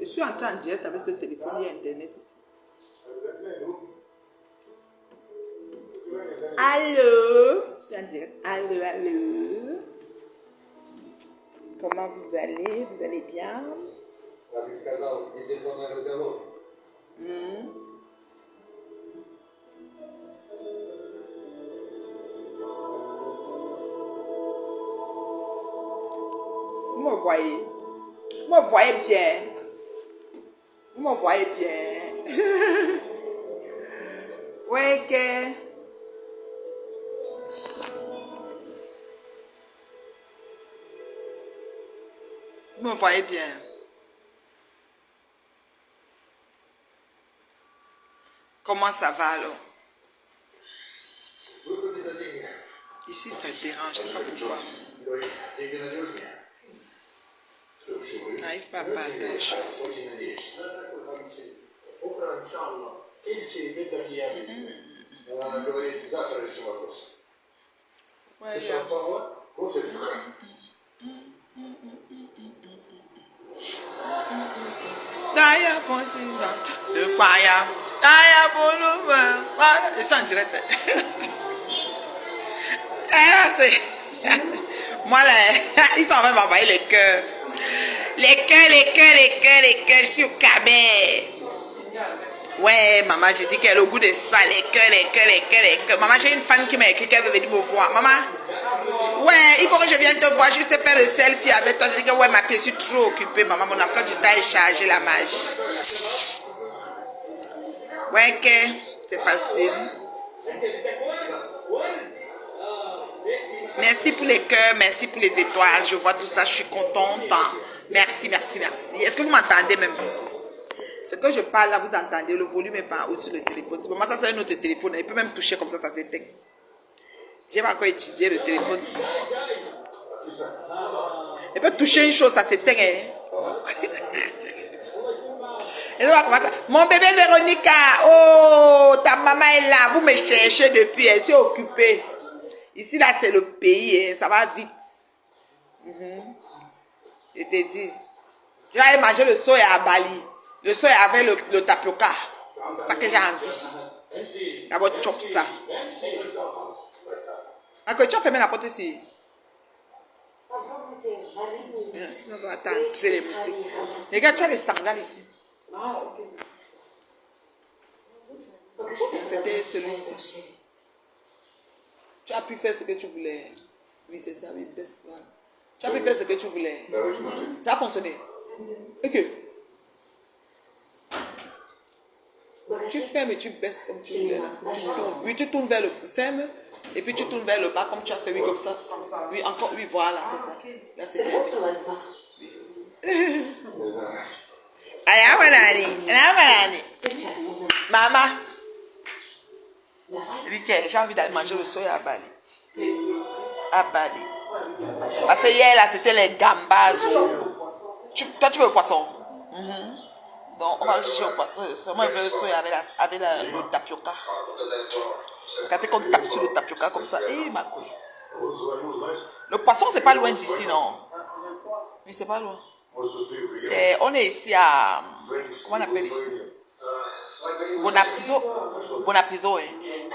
suis entrée en direct avec ce téléphone, il y a Internet. Allô? Je suis en direct. Allô, allô? Comment vous allez? Vous allez bien? Vous me voyez? Vous me voyez bien? Vous me voyez bien? Ouais, que... Vous me voyez bien? Comment ça va alors? Ici ça dérange, je ne sais pas pourquoi. N'arrive pas à partager. Ouais, ils sont en direct. Moi là, ils sont en train de m'envoyer les cœurs. Les cœurs, je suis au cabet. Ouais, maman, j'ai dit qu'elle a au goût de ça, les cœurs. Maman, j'ai une fan qui m'a écrit qu'elle veut venir me voir. Maman, ouais, il faut que je vienne te voir, juste te faire le selfie avec toi. Je dis que ouais, ma fille, je suis trop occupée. Maman, mon emploi du temps est chargé, la magie. Ouais, que c'est facile. Merci pour les cœurs, merci pour les étoiles. Je vois tout ça, je suis contente. Merci. Est-ce que vous m'entendez même? Ce que je parle là, vous entendez, le volume est pas au-dessus du téléphone. Maman, ça c'est un autre téléphone. Il peut même toucher comme ça s'éteint. J'ai pas encore étudié le téléphone ici. Il peut toucher une chose, ça s'éteint. Mon bébé Véronica, oh, ta maman est là. Vous me cherchez depuis, elle s'est occupée. Ici, là, c'est le pays, hein, ça va vite. Je t'ai dit. Tu vas aller manger le soya à Bali. Le soya avec le tapioca. C'est ça que j'ai envie. D'abord, chop ça. Tu as fermé la porte ici. Sinon, ça va t'entrer les moustiques. Regarde, tu as les sandales ici. C'était celui-ci. Tu as pu faire ce que tu voulais. Oui, c'est ça, oui, baisse. Voilà. Tu as pu faire ce que tu voulais. Ça a fonctionné. Ok. Tu fermes et tu baisses comme tu voulais. Là. Tu tournes. Oui, tu tournes vers le ferme et puis tu tournes vers le bas comme tu as fait. Oui, comme ça. Oui, encore. Oui, voilà, c'est ça. Là, c'est fait. Maman. J'ai envie d'aller manger le soya à Bali. À Bali. Parce que hier, là, c'était les gambas. Toi, tu veux le poisson? Donc, on va chercher au poisson. Moi, je veux le soya avec le tapioca. Regardez qu'on tape sur le tapioca comme ça. Eh, ma couille. Le poisson, c'est pas loin d'ici, non? Oui, c'est pas loin. On est ici à... Comment on appelle ici? Bonapriso, hein.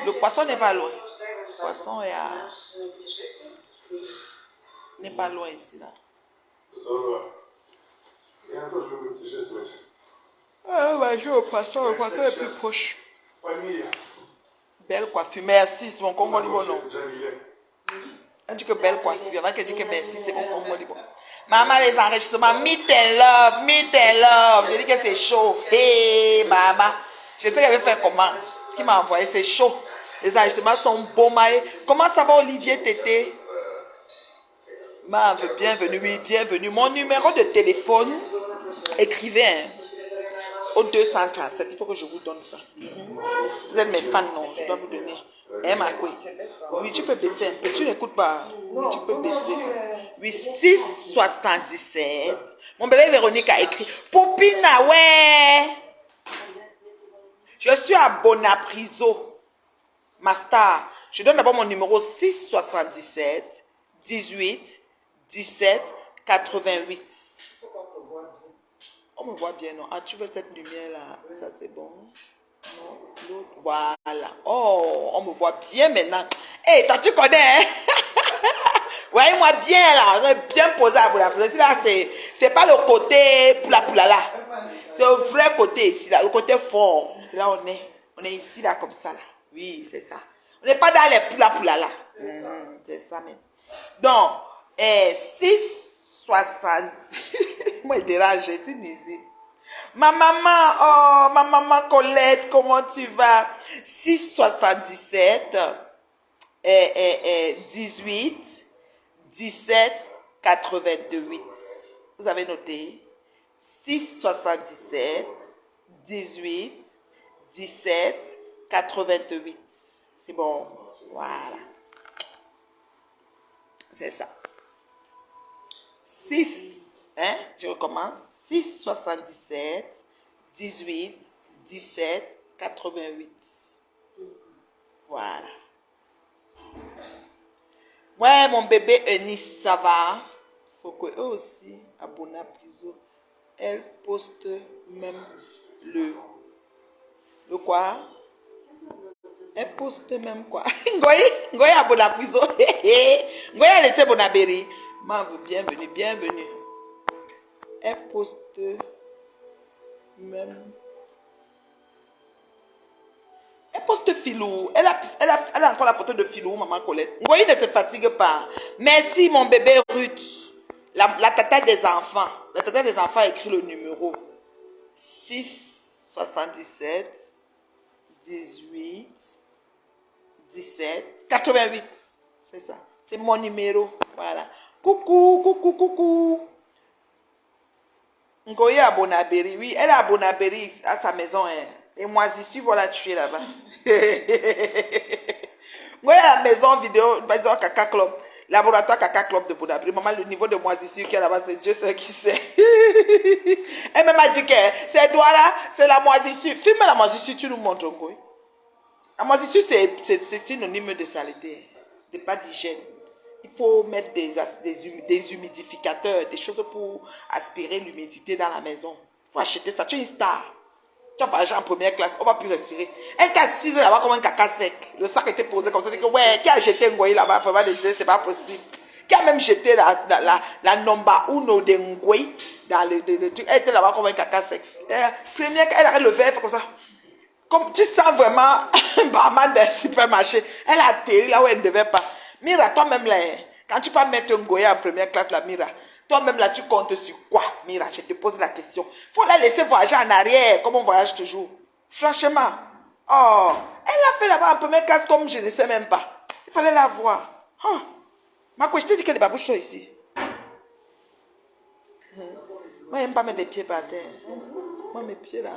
Le poisson n'est pas loin. Le poisson est à... n'est pas loin ici, là. Ah, bah, le poisson est plus proche. Belle coiffure, merci, c'est mon Congo Libo, non. Elle dit que belle coiffure, avant qu'elle dit que merci, c'est mon Congo Libo. Maman, les enregistrements, meet and love. Je dis que c'est chaud. Hey, maman. Je sais qu'elle veut faire comment. Qui m'a envoyé, c'est chaud. Les enregistrements sont beaux, maïs. Comment ça va, Olivier Tété? Bienvenue, oui, bienvenue. Mon numéro de téléphone, écrivez, hein, au 237. Il faut que je vous donne ça. Vous êtes mes fans, non? Je dois vous donner. Eh, ma couille. Oui, tu peux baisser un peu. Tu n'écoutes pas. Oui, tu peux baisser. Oui, 677. Mon bébé Véronique a écrit. Poupina, ouais. Je suis à Bonapriso. Ma star. Je donne d'abord mon numéro 677 18 17 88. On me voit bien, non? Ah, tu veux cette lumière-là? Ça, c'est bon. Non, l'autre. Voilà. Oh, on me voit bien maintenant. Hé, hey, toi, tu connais, hein? Voyez-moi bien, là. Bien posé à Boula. Là, c'est pas le côté poula là. C'est le vrai côté ici, là. Le côté fort. C'est là où on est. On est ici, là, comme ça, là. Oui, c'est ça. On n'est pas dans les poula là. C'est ça même. Donc, 6,60. Moi, il dérange, je suis nuisible. Ma maman, oh, ma maman Colette, comment tu vas? 6,77, 18, 17, 88. Vous avez noté? 6,77, 18, 17, 88. C'est bon. Voilà. C'est ça. 6, hein? Je recommence. 6, 77, 18, 17, 88. Voilà. Ouais, mon bébé Eunice, ça va. Faut que eux aussi, à Bonapiso, elle poste même le quoi? Elle poste même quoi? Ngoyi à Bonapiso. Ngoyi a laissé Bonabéry. Bienvenue, bienvenue. Elle poste même. Elle poste Filou. Elle a encore la photo de Filou, maman Colette. Ngoyi ne se fatigue pas. Merci, mon bébé Ruth. La tata des enfants. La tata des enfants a écrit le numéro 6, 77, 18, 17, 88. C'est ça. C'est mon numéro. Voilà. Coucou, coucou, coucou. Ngoyi à Bonabéry. Oui, elle est à Bonabéry, à sa maison. Hein. Et moi, j'y suis, voilà, tuer là-bas. Ngoyi à la maison vidéo, maison Caca Club. Laboratoire Caca Club de Bonabéry. Maman, le niveau de moisissure qu'il y a là-bas, c'est Dieu seul qui sait. Elle m'a dit que ces doigts-là, c'est la moisissure. Filme la moisissure, tu nous montres, Ngoyi. La moisissure, c'est synonyme de saleté, de pas d'hygiène. Il faut mettre des humidificateurs, des choses pour aspirer l'humidité dans la maison. Il faut acheter ça. Tu es une star. Tu vas voyager en première classe, on ne va plus respirer. Elle t'a assise là-bas comme un caca sec. Le sac était posé comme ça. Que, ouais, qui a jeté Ngoyi là-bas? Il faut pas le dire, c'est pas possible. Qui a même jeté la number uno de Ngoyi dans le truc. Elle était là-bas comme un caca sec. Première, elle a le verre comme ça. Comme tu sens vraiment un barman d'un supermarché. Elle a atterri là où elle ne devait pas. Mira, toi-même là, quand tu peux mettre un Ngoyi en première classe, là, Mira, toi-même là, tu comptes sur quoi, Mira? Je te pose la question. Il faut la laisser voyager en arrière, comme on voyage toujours. Franchement. Oh, elle a fait là-bas en première classe comme je ne sais même pas. Il fallait la voir. Oh. Marco, je t'ai dit qu'il y a des babouches ici. Moi, j'aime pas mettre des pieds par terre. Moi, mes pieds là,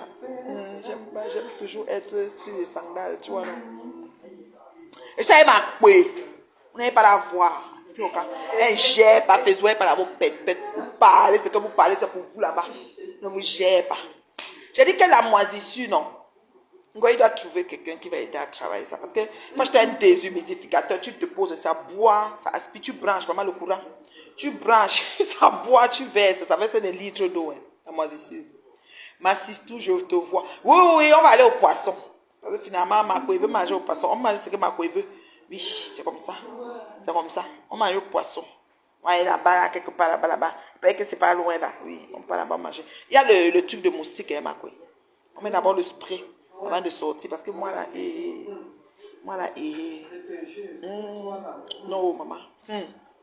j'aime toujours être sur les sandales, tu vois, non? Et ça, elle m'a coué. Vous n'avez pas la voir. Elle gère pas, faites pas la vos pète. Vous parlez, ce que vous parlez, c'est pour vous là-bas. Ne vous gère pas. J'ai dit qu'elle a moisissure, non? Ngoyi doit trouver quelqu'un qui va aider à travailler ça. Parce que moi, j'étais un déshumidificateur, tu te poses, ça boit, ça aspire, tu branches vraiment le courant. Tu branches, ça boit, tu verses, ça verse des litres d'eau, hein, la moisissure. Ma sister, je te vois. Oui, on va aller au poisson. Parce que finalement, Marco, il veut manger au poisson. On mange ce que Marco, il veut. Oui, c'est comme ça. C'est comme ça. On mange au poisson. On va aller là-bas, là, quelque part là-bas. Peut-être que c'est pas loin là. Oui, on peut là-bas manger. Il y a le truc de moustique, hein, Marco. On met d'abord le spray avant de sortir. Parce que moi là, non, maman.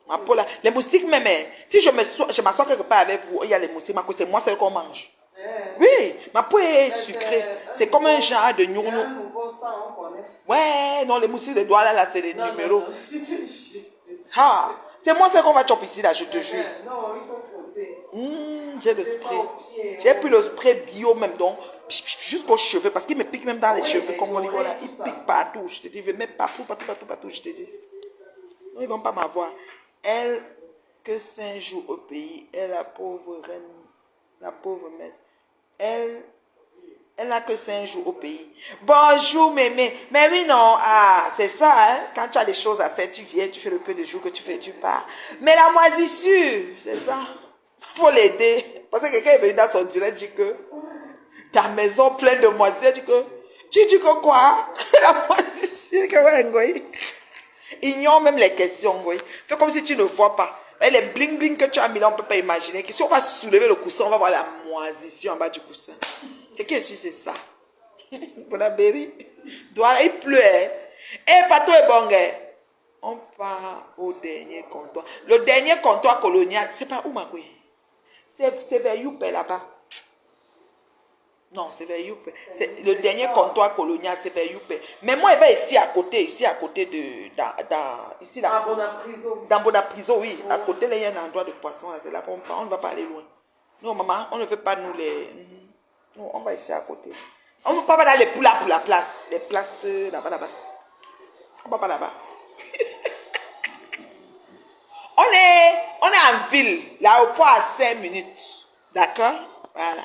Ma peau là. Les moustiques même, si je m'assois quelque part avec vous, il y a les moustiques, Marco, c'est moi celle qu'on mange. Oui, ma peau est sucrée. C'est comme un genre de gnournou. Ouais, non, les moustiques de doigts là, c'est les numéros. Ah, c'est moi celle qu'on va choper ici là, je te jure. Non, il faut frotter. J'ai le spray. J'ai pris le spray bio même, donc, jusqu'aux cheveux, parce qu'il me pique même dans les cheveux, comme on dit, voilà. Il pique partout, je te dis, il me met partout, je te dis. Non, ils ne vont pas m'avoir. Elle, que 5 jours au pays, elle, la pauvre reine, la pauvre messe, elle n'a que 5 jours au pays. Bonjour, mémé. Mais oui, non, c'est ça, hein. Quand tu as des choses à faire, tu viens, tu fais le peu de jours que tu fais, tu pars. Mais la moisissure, c'est ça. faut l'aider. Parce que quelqu'un est venu dans son direct, dit que ta maison pleine de moisissures, dit que tu dis que quoi? La moisissure, que ouais, ngoy. Ignore même les questions, ngoy. Fais comme si tu ne vois pas. Et les bling bling que tu as mis là, on ne peut pas imaginer que si on va soulever le coussin, on va voir la moisissure en bas du coussin. C'est qui est sûr, c'est ça. Bonabéry. Il pleut. Et pas toi et bon gars. On part au dernier comptoir. Le dernier comptoir colonial, c'est pas où ma couille? C'est vers Youpe là-bas. Non, c'est vers Youpe. C'est le dernier comptoir colonial, c'est vers Youpe. Mais moi, il va ici à côté de ici là. Dans Bonaprison, oui. À côté là, il y a un endroit de poisson. C'est là qu'on part. On ne va pas aller loin. Non, maman, on ne veut pas nous les. Non, on va ici à côté. On ne va pas dans les poulas pour la place. Les places là-bas, là-bas. On ne va pas là-bas. On est en ville. L'aéroport à 5 minutes. D'accord? Voilà.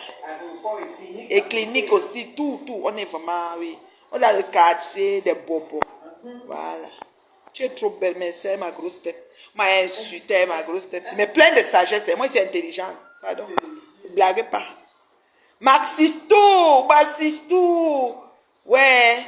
Et clinique aussi, tout. On est vraiment, oui. On a le quartier des bobos. Voilà. Tu es trop belle, mais c'est ma grosse tête. Moi, insulté ma grosse tête. Mais plein de sagesse. Moi, c'est intelligent. Pardon. Ne blaguez pas. Maxistou. Ouais.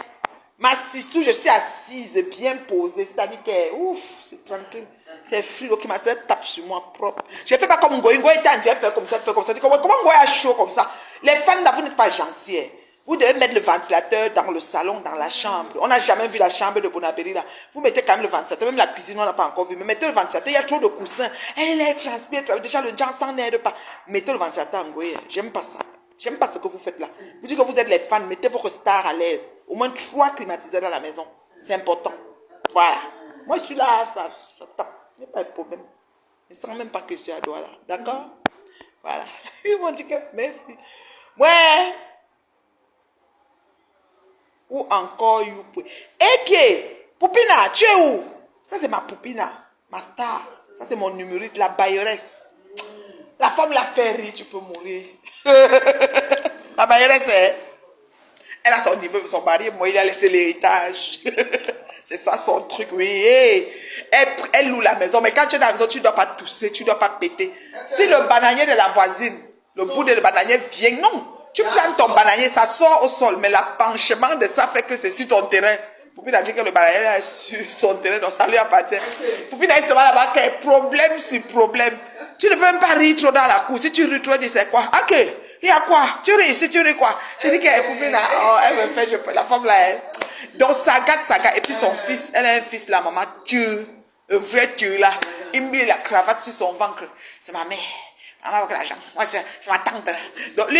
Maxistou, je suis assise, bien posée. C'est-à-dire que, ouf, c'est tranquille. C'est fluide qui m'a tape sur moi propre. Je ne fais pas comme Ngoy. Ngoy était en fait comme ça, Comment Ngoy a chaud comme ça? Les femmes là, vous n'êtes pas gentils. Vous devez mettre le ventilateur dans le salon, dans la chambre. On n'a jamais vu la chambre de Bonabéry là. Vous mettez quand même le ventilateur. Même la cuisine, on n'a pas encore vu. Mais mettez le ventilateur. Il y a trop de coussins. Elle transpire. Déjà, le gens s'en aide pas. Mettez le ventilateur en Ngoy. J'aime pas ça. J'aime pas ce que vous faites là. Vous dites que vous êtes les fans. Mettez votre star à l'aise. Au moins 3 climatiseurs dans la maison. C'est important. Voilà. Moi, je suis là. Ça tape. Il n'y a pas de problème. Ils ne savent même pas que je suis à Douala. D'accord? Voilà. Ils m'ont dit que merci. Ouais. Ou encore, youpoui. Et Poupina, tu es où? Ça, c'est ma Poupina. Ma star. Ça, c'est mon numériste, la bailleresse. La femme l'a fait rire, tu peux mourir. La bailleresse, elle a son niveau, son mari, moi, il a laissé l'héritage. C'est ça son truc, oui. Elle loue la maison, mais quand tu es dans la maison, tu ne dois pas tousser, tu ne dois pas péter. Si le bananier de la voisine, le bout de le bananier vient, non. Tu plantes ton bananier, ça sort au sol, mais l'penchement de ça fait que c'est sur ton terrain. Poupine a dit que le bananier est sur son terrain, donc ça lui appartient. Poupine a dit là-bas qu'il y a problème sur problème. Tu ne peux même pas rire trop dans la cour. Si tu ris trop, tu dis c'est quoi? Ok, il y a quoi? Tu ris ici, tu ris quoi? Je dis que Poupine, elle me fait, la femme là, donc ça gâte. Et puis son fils, elle a un fils là, maman, Dieu, un vrai Dieu là. Il met la cravate sur son ventre. C'est ma mère. Maman avec l'argent. Moi, c'est ma tante là. Donc lui,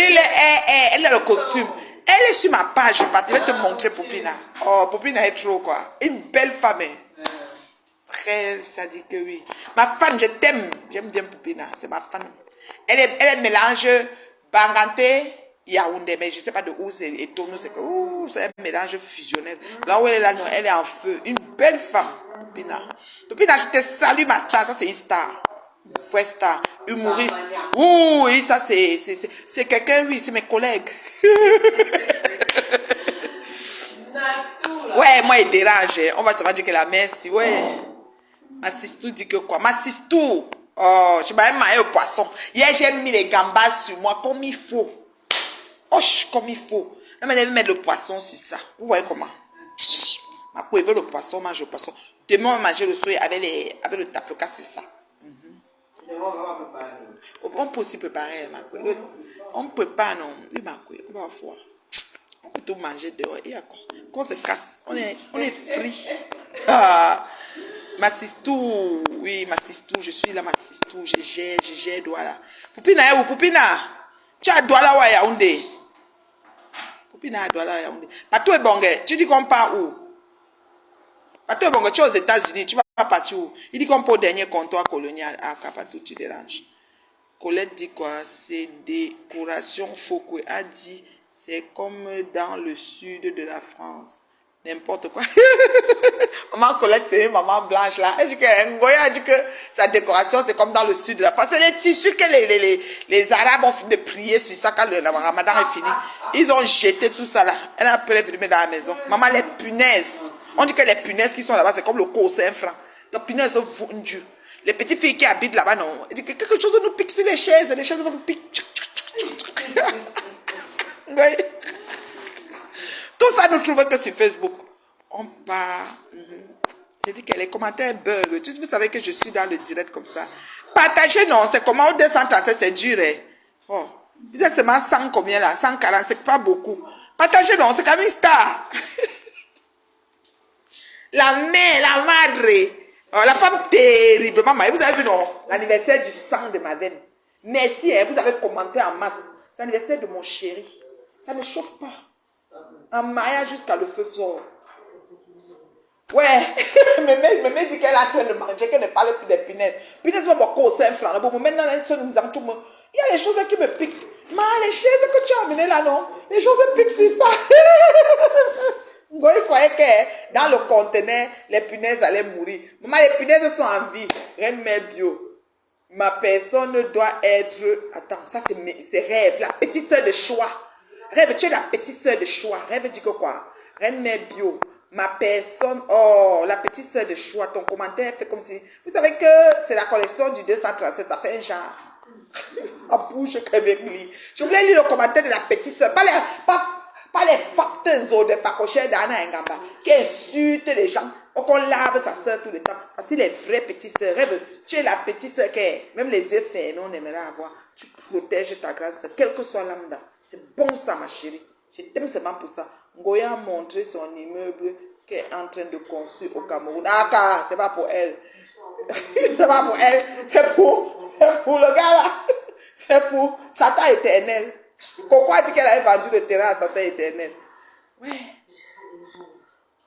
elle a le costume. Elle est sur ma page. Je vais te montrer Poupina. Oh, Poupina est trop quoi. Une belle femme. Très sadique, oui. Ma fan, je t'aime. J'aime bien Poupina. C'est ma fan. Elle mélange Banganté, Yaoundé, mais je ne sais pas de où c'est étonnant. C'est un mélange fusionnel. Là où elle est là, non, elle est en feu. Une belle femme, Poupina. Poupina, je te salue, ma star. Ça, c'est une star. Vraie star. Humoriste. Oui, ça, c'est quelqu'un, oui, c'est mes collègues. Ouais, moi, il dérange. On va te dire que la merci, ouais. Ma sistou dit que quoi? Ma sistou. Oh, je m'avais maillé au poisson. Hier, j'ai mis les gambas sur moi comme il faut. Oh, comme il faut. Là, je vais mettre le poisson sur ça. Vous voyez comment? Ma couille veut le poisson, mange le poisson. Demain, on va manger le soya avec le tapioca sur ça. On peut aussi préparer, ma couille. On ne peut pas, non. Oui, ma couille, on va voir. On peut tout manger dehors. Et à quoi? Quand on se casse, on est free. Ma sistou, oui, ma sistou, je suis là, ma sistou, je gère Douala. Poupina est où? Poupina, tu as Douala ou à Yaoundé? Poupina a Douala à Yaoundé. Patou et Bongue, tu dis qu'on part où? Patou et Bongue, tu es aux États-Unis, tu vas partir où? Il dit qu'on part au dernier comptoir colonial. Ah, Patou, tu déranges. Colette dit quoi? C'est décoration. Foucault a dit, c'est comme dans le sud de la France. N'importe quoi. Maman Colette, c'est une maman blanche là. Elle dit que Ngoya a dit que sa décoration, c'est comme dans le sud de la France. C'est les tissus que les Arabes ont fini de prier sur ça quand le Ramadan est fini. Ils ont jeté tout ça là. Elle a appelé venir dans la maison. Maman, les punaises. On dit que les punaises qui sont là-bas, c'est comme le corps, c'est un franc. Les punaises sont vendues. Les petites filles qui habitent là-bas, non. Elle dit que quelque chose nous pique sur les chaises nous piquent. Oui. Tout ça, nous trouvons que sur Facebook. On part. J'ai dit que les commentaires bug. Vous savez que je suis dans le direct comme ça. Partagez, non. C'est comment au 237, c'est dur. Oh. Vous êtes seulement 100 combien là? 140, c'est pas beaucoup. Partagez, non. C'est comme une star. La mère, la madre. Oh, la femme terriblement mariée. Vous avez vu, non? L'anniversaire du sang de ma veine. Merci, vous avez commenté en masse. C'est l'anniversaire de mon chéri. Ça ne chauffe pas. Un mariage jusqu'à le feu sort. Ouais. Mémé dit qu'elle est en train de manger, qu'elle ne parle plus des punaises. Punaises, moi, mon c'est un flanc. Bon, maintenant, il y a les choses qui me piquent. Mais les chaises que tu as amenées là, non? Les choses piquent sur ça. Il croyait que dans le conteneur, les punaises allaient mourir. Maman, les punaises sont en vie. Reine mère bio. Ma personne doit être... Attends, ça c'est Rêve, la petite sœur de choix. Rêve, tu es la petite sœur de choix. Rêve dit que quoi? Reine mère bio. Ma personne... Oh, la petite sœur de choix. Ton commentaire fait comme si... Vous savez que c'est la collection du 237. Ça fait un genre. Ça bouge avec lui. Je voulais lire le commentaire de la petite sœur. Pas les facteurs de facochères d'Anna Ngamba qui insultent les gens. Qu'on lave sa soeur tout le temps. Parce que les vraies petites sœurs, Rêve, tu es la petite sœur qui même les yeux fermés, on aimerait avoir. Tu protèges ta grande sœur, quel que soit lambda. C'est bon ça, ma chérie. Je t'aime seulement pour ça. Ngoya a montré son immeuble qu'elle est en train de construire au Cameroun. Ah, c'est pas pour elle. C'est pas pour elle. C'est pour le gars là. C'est pour Satan éternel. Pourquoi a dit qu'elle avait vendu le terrain à Satan éternel? Ouais.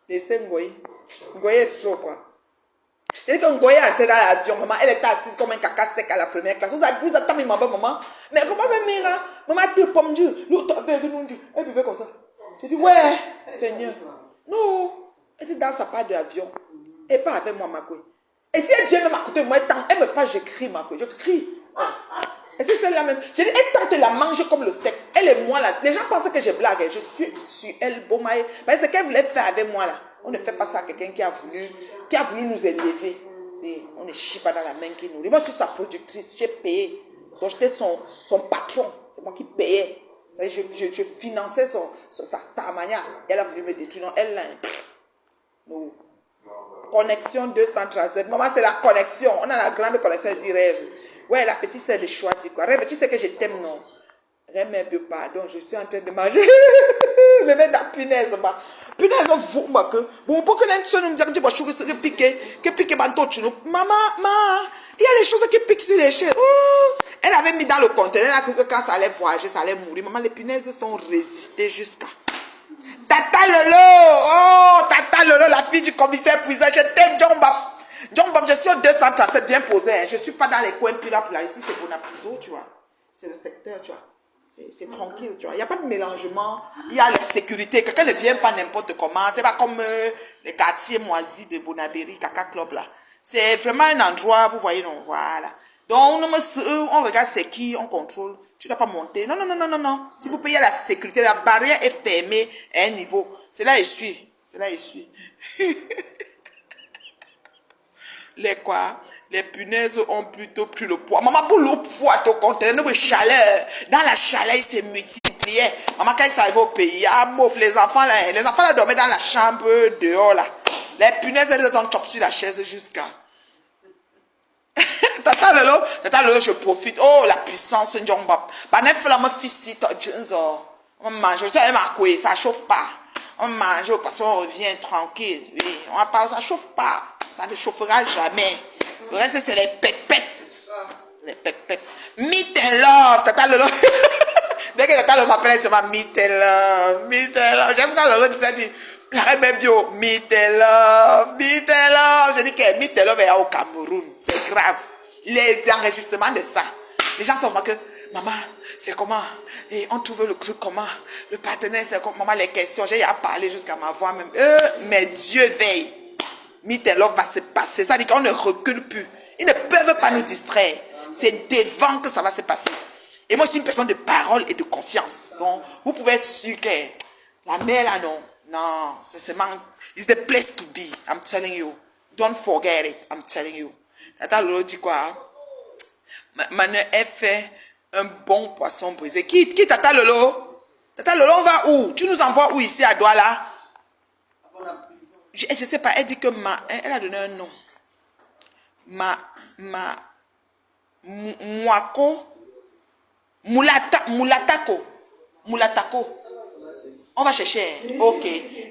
Laissez Ngoye. Ngoye est trop quoi. C'est que Ngoye est entrée dans l'avion, maman, elle était assise comme un caca sec à la première classe. Vous attendez maman. Mais comment même Mira? Maman t'es pomme Dieu. L'autre avait nous dit. Elle vivait comme ça. J'ai dit ouais, Seigneur. Non. Elle était dans sa part de l'avion. Et pas avec moi, Makoui. Et si elle vient même à côté de moi, elle me parle, je crie, Makoui. Je crie. Et c'est celle-là même. J'ai dit, elle tente la manger comme le steak. Elle et moi là. Les gens pensent que je blague. Je suis sur elle, Bomaï. Mais ce qu'elle voulait faire avec moi là. On ne fait pas ça à quelqu'un qui a voulu nous élever. Et on ne chie pas dans la main qui nourrit. Moi, je suis sa productrice. J'ai payé. Donc, j'étais son patron. C'est moi qui payais. Je finançais sa starmania. Elle a voulu me détruire. Non, elle là. Non. Connexion 237. Maman, c'est la connexion. On a la grande connexion ici, Rêve. Ouais, la petite sœur de choix dit quoi? Rêve, tu sais que je t'aime, non? Rêve, mais pardon, je suis en train de manger. Mais même la punaise, ma. Punaise, vous, ma que. Bon, pour que l'un nous dise que pique, maman, il y a des choses qui piquent sur les chaises. Elle avait mis dans le conteneur, elle a cru que quand ça allait voyager, ça allait mourir. Maman, les punaises sont résistées jusqu'à. Tata Lolo, oh, Tata Lolo, la fille du commissaire puissant, je t'aime, John Bap. John Bap, je suis au 237 bien posé. Hein. Je ne suis pas dans les coins plus là. Ici, c'est Bonapiso, tu vois. C'est le secteur, tu vois. C'est tranquille, tu vois. Il n'y a pas de mélangement. Il y a la sécurité. Quelqu'un ne vient pas n'importe comment. C'est pas comme les quartiers moisis de Bonabéry, Caca Club là. C'est vraiment un endroit, vous voyez, non, voilà. Donc, on regarde c'est qui, on contrôle. Tu ne dois pas monter. Non. Si vous payez la sécurité, la barrière est fermée à un niveau. C'est là, je suis. C'est là, je suis. Les punaises ont plutôt pris le poids. Maman, pour le poids, au conteneur, nous, chaleur. Dans la chaleur, il s'est multiplié. Maman, quand ils sont arrivés au pays, les enfants là dormaient dans la chambre dehors, là. Les punaises, elles ont chopé sur la chaise jusqu'à. Tata Lolo, je profite. Oh, la puissance, Njomba. On mange, ça chauffe pas. On mange, parce qu'on revient tranquille. Oui, on parle, ça chauffe pas. Ça ne chauffera jamais. Le reste, c'est les pètes. Les pètes. Meet and love, Tata Lolo. Dès que Tata Lolo m'appelle, c'est ma meet and love. J'aime quand Lolo dit ça, dit, même bio, meet and love. Je dis que meet and love est au Cameroun. C'est grave. Les enregistrements de ça. Les gens sont que, maman, c'est comment? Et on trouve le truc comment? Le partenaire, c'est comment? Maman, les questions, j'ai à parler jusqu'à ma voix même. Mais Dieu veille. Meet and love va se passer. Ça dit qu'on ne recule plus. Ils ne peuvent pas nous distraire. C'est devant que ça va se passer. Et moi, je suis une personne de parole et de confiance. Donc, vous pouvez être sûr que la mère là, non, c'est seulement, it's the place to be. I'm telling you. Don't forget it. I'm telling you. Tata Lolo dit quoi? Hein? Mane a fait un bon poisson brisé. Qui Tata Lolo? Tata Lolo, on va où? Tu nous envoies où ici à Douala? Je sais pas, elle dit que elle a donné un nom. Mouako. Moulatako. On va chercher. Ok.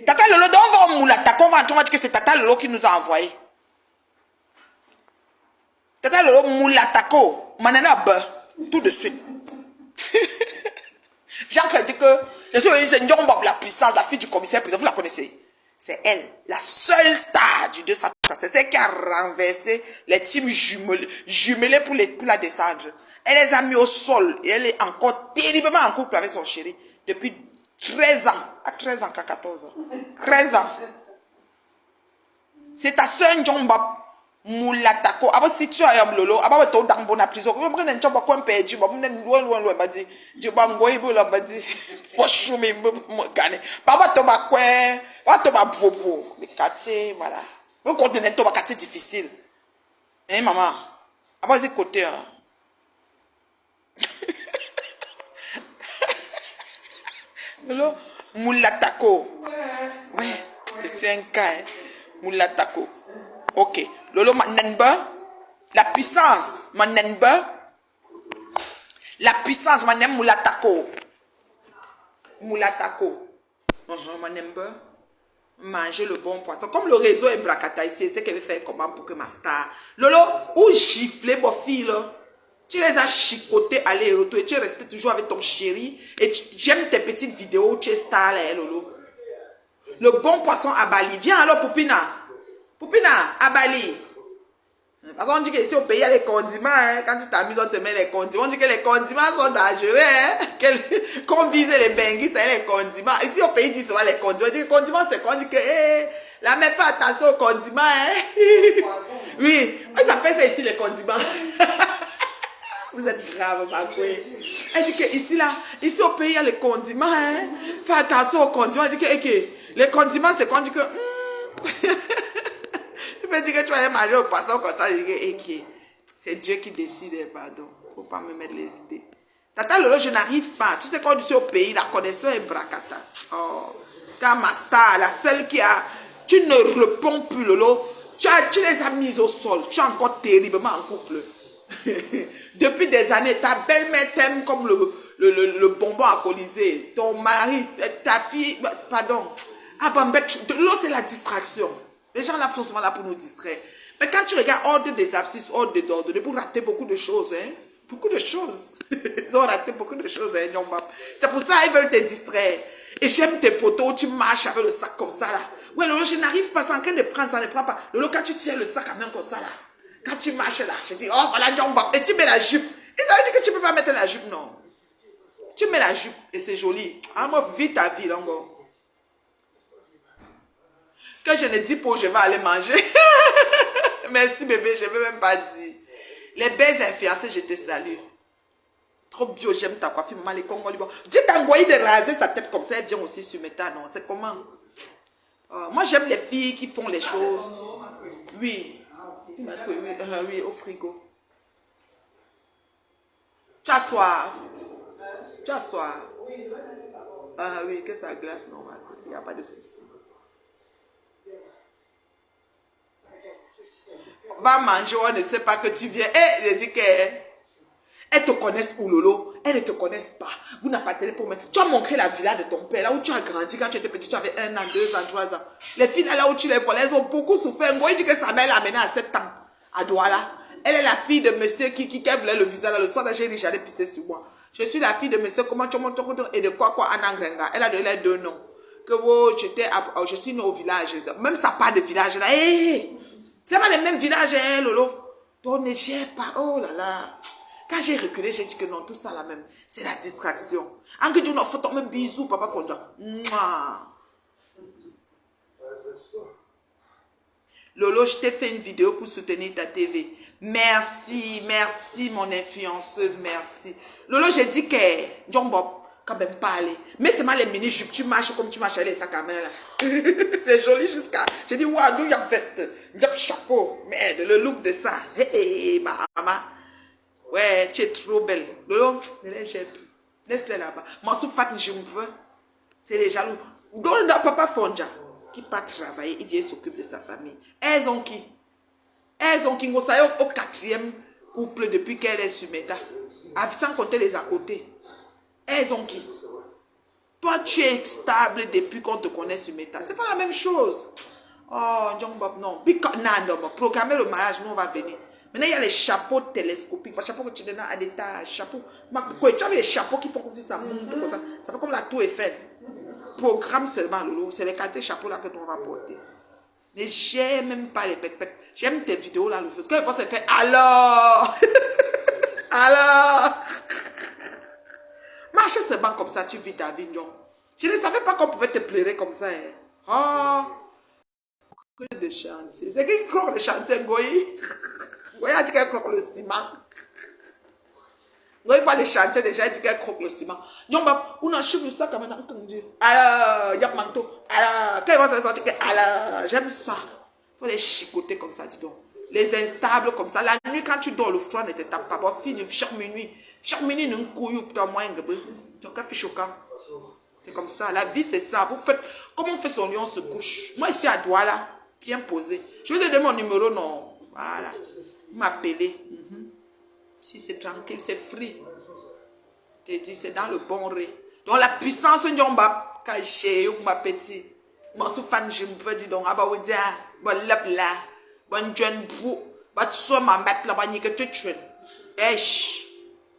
Tata Lolo, donc on va au Moulatako. On va dire que c'est Tata Lolo qui nous a envoyé. Tata Lolo, Moulatako. Manana tout de suite. Jacques dit que je suis venue, c'est Ndjombob, la puissance, la fille du commissaire président. Vous la connaissez? C'est elle, la seule star du 200. C'est celle qui a renversé les teams jumelés pour la descendre. Elle les a mis au sol et elle est encore terriblement en couple avec son chéri depuis 13 ans. À 13 ans qu'à 14 ans. 13 ans. C'est ta soeur Ndjombob. Moulatako. Abo si tu as un lolo, abo to dambo na prison. Vous me n'en pas quoi perdu, ba me loin ba di. Je ba ngoyi bo la ba di. Mo choumi mo gane. Ba to ba quoi, ba to ba bobo. Les quartiers voilà. Vous connaissez to ba quartier difficile. Hein maman. Abo si côté hein. Lolo Moulatako. Ouais, c'est un cas. Moulatako. Ok. Lolo Manenba. La puissance. Manenba. La puissance. Manem Moulatako. Moulatako. Manenba. Manger le bon poisson. Comme le réseau est bracata ici, c'est qu'elle veut faire comment pour que ma star. Lolo, ou gifler vos filles là. Tu les as chicotés aller et retour et tu es resté toujours avec ton chéri. Et j'aime tes petites vidéos où tu es star là, Lolo. Le bon poisson à Bali. Viens alors, Poupina. Poupina, à Bali. Parce qu'on dit que ici au pays, il y a les condiments. Hein. Quand tu t'amuses, on te met les condiments. On dit que les condiments sont dangereux. Hein. Qu'on vise les benguis, c'est les condiments. Ici au pays, ils disent souvent les condiments. On dit que les condiments, c'est qu'on dit que la mère fait attention aux condiments. Hein. Oui, on s'appelle ça ici les condiments. Vous êtes grave, ma couille. Elle dit que ici, là, ici au pays, il y a les condiments. Hein. Fais attention aux condiments. Elle dit que les condiments, c'est qu'on dit que... Tu peux dire que tu vas aller manger au poisson comme ça. Je dis que c'est Dieu qui décide, pardon. Il ne faut pas me mettre les idées. Tata Lolo, je n'arrive pas. Tu sais, quand tu es au pays, la connexion est bracata. Oh, quand ma star, la seule qui a... Tu ne réponds plus, Lolo. Tu les as mises au sol. Tu es encore terriblement en couple. Depuis des années, ta belle-mère t'aime comme le bonbon alcoolisé. Ton mari, ta fille, pardon. Ah bon, l'eau c'est la distraction. Les gens là sont souvent là pour nous distraire. Mais quand tu regardes hors des abscisses, hors des ordres, vous ratez beaucoup de choses. Hein? Beaucoup de choses. Ils ont raté beaucoup de choses. Hein, c'est pour ça qu'ils veulent te distraire. Et j'aime tes photos où tu marches avec le sac comme ça là. Ouais, Lolo, je n'arrive pas, c'est en train de prendre, ça ne prend pas. Lolo, quand tu tiens le sac à main comme ça là. Quand tu marches là, je dis, oh voilà, Djomba. Et tu mets la jupe. Et ça veut dire que tu ne peux pas mettre la jupe, non. Tu mets la jupe et c'est joli. Ah, moi, vis ta vie, Longo. Que je ne dis pas où je vais aller manger. Merci bébé, je ne veux même pas dire. Les belles influencées, je te salue. Trop bio, j'aime ta coiffure, maman, les Congolais. Dis t'envoyer de raser sa tête comme ça, elle vient aussi sur Meta, non. C'est comment? Moi, j'aime les filles qui font les choses. Oui. Oui, au frigo. Tu as soif. Tu as soif. Ah oui, que ça glace, non, il n'y a pas de souci. On va manger, on ne sait pas que tu viens. Et je dis qu'elles te connaissent où, Lolo? Elles ne te connaissent pas. Vous n'appartenez pas au même. Tu as montré la villa de ton père, là où tu as grandi quand tu étais petit, tu avais 1 an, 2 ans, 3 ans. Les filles là où tu les vois, elles ont beaucoup souffert. Moi, il dit que sa mère l'a amenée à 7 ans, à Douala. Elle est la fille de monsieur qui voulait le visa là. Le soir, j'ai dit, j'allais pisser sur moi. Je suis la fille de monsieur, comment tu montes et de quoi, Anangrenga. Elle a donné les 2 noms. Que je suis née au village. Même ça part de village là. Hey, c'est pas les mêmes villages, hein, Lolo. Donc ne gère pas. Oh là là. Quand j'ai reculé, j'ai dit que non, tout ça là même, c'est la distraction. En que tu n'as fait un bisou, papa Fonda. Lolo, je t'ai fait une vidéo pour soutenir ta TV. Merci, merci mon influenceuse, merci. Lolo, j'ai dit que, John Bob, quand même parler. Mais c'est mal les mini-jupes, tu marches comme tu marches avec les sacs à main là. C'est joli jusqu'à... J'ai dit, waouh, il y a veste, il y a chapeau. Merde, le look de ça. Hey, maman. Ouais, tu es trop belle. Lolo, ne les jette plus. Laisse-les là-bas. Mansou Fat, je me veux. C'est les jaloux. Donc, le papa Fonja, qui part travailler, il vient s'occuper de sa famille. Elles ont qui? Elles ont qui? Au 4e couple depuis qu'elle est sur Meta. Sans compter les à côté. Elles ont qui? Toi, tu es stable depuis qu'on te connaît sur Meta. C'est pas la même chose. Oh, John Bob, non. Non, programmer le mariage, nous, on va venir. Maintenant, il y a les chapeaux télescopiques. Les chapeaux que tu donnes à des tas, chapeaux. Tu as les chapeaux qui font comme si ça monte, comme ça. Ça fait comme la tour Eiffel. Programme seulement, Lolo. C'est les 4 chapeaux là que tu vas porter. Mais j'aime même pas les pètes-pètes. J'aime tes vidéos là, le feu. Ce qu'il faut, c'est faire alors. Alors. Marche seulement comme ça, tu vis ta vie, non. Je ne savais pas qu'on pouvait te pleurer comme ça. Hein. Oh. Que de chantier. C'est qui croque le chantier, Goyi? Goyi a dit qu'elle croque le ciment. Goyi voit les chantiers déjà, il dit qu'elle croque le ciment. Non, bah, on a cheveux ça comme un entendu. Alors, il y a manteau. Alors, quand ils vont se sortir, alors, j'aime ça. Il faut les chicoter comme ça, dis donc. Les instables comme ça. La nuit, quand tu dors, le froid ne te tape pas. Bon, fille, chaque minuit. Chaque minuit, nous couillons, putain, moi, donc, un choquant. C'est comme ça. La vie, c'est ça. Vous faites, comme on fait son lit, on se couche. Moi, ici, à Douala, bien posé. Je vous ai donné mon numéro, non. Voilà. Vous m'appelez. Si c'est tranquille, c'est free. Je te dis, c'est dans le bon ré. Donc, la puissance, on va cacher, ma petite. Moi, je suis fan, je me veux dire, donc, ah, bah, vous dire, bon, là, bon, jeune bou, bah, tu sois ma mère, là, bah, ni que tu es. Esh.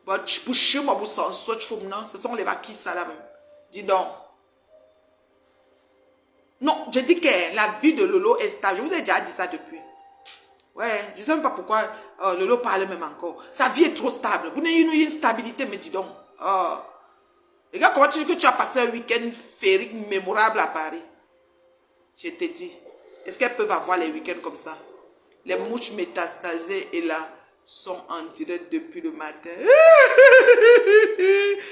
Bah, tu pouches, moi, vous s'en sortir, non, ce sont les vaquis, ça, là, même. Dis donc. Non, je dis que la vie de Lolo est stable. Je vous ai déjà dit ça depuis. Ouais, je ne sais même pas pourquoi Lolo parle même encore. Sa vie est trop stable. Vous n'avez une stabilité, mais dis donc. Regarde comment tu dis que tu as passé un week-end féerique mémorable à Paris. Je te dis. Est-ce qu'elles peuvent avoir les week-ends comme ça? Les mouches métastasées et là sont en direct depuis le matin.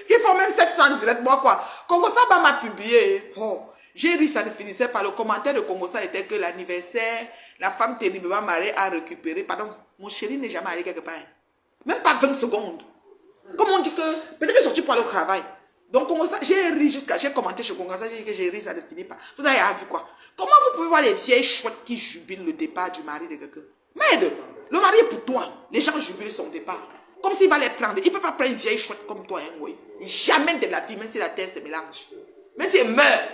Ils font même 700 direct. Moi quoi? Congo ça m'a publié. Oh, j'ai ri, ça ne finissait pas. Le commentaire de Congo ça était que l'anniversaire, la femme terriblement mariée a récupéré. Pardon, mon chéri n'est jamais allé quelque part. Même pas 20 secondes. Comme on dit que peut-être qu'il est sorti pour aller au travail. Donc Congo ça, j'ai ri jusqu'à, j'ai commenté chez Congo ça, j'ai dit que j'ai ri, ça ne finit pas. Vous avez vu quoi? Comment vous pouvez voir les vieilles chouettes qui jubilent le départ du mari de quelqu'un? Merde, le mari est pour toi. Les gens jubilent son départ. Comme s'il va les prendre. Il ne peut pas prendre une vieille chouette comme toi. Hein, oui. Jamais de la vie, même si la terre se mélange. Même si elle meurt,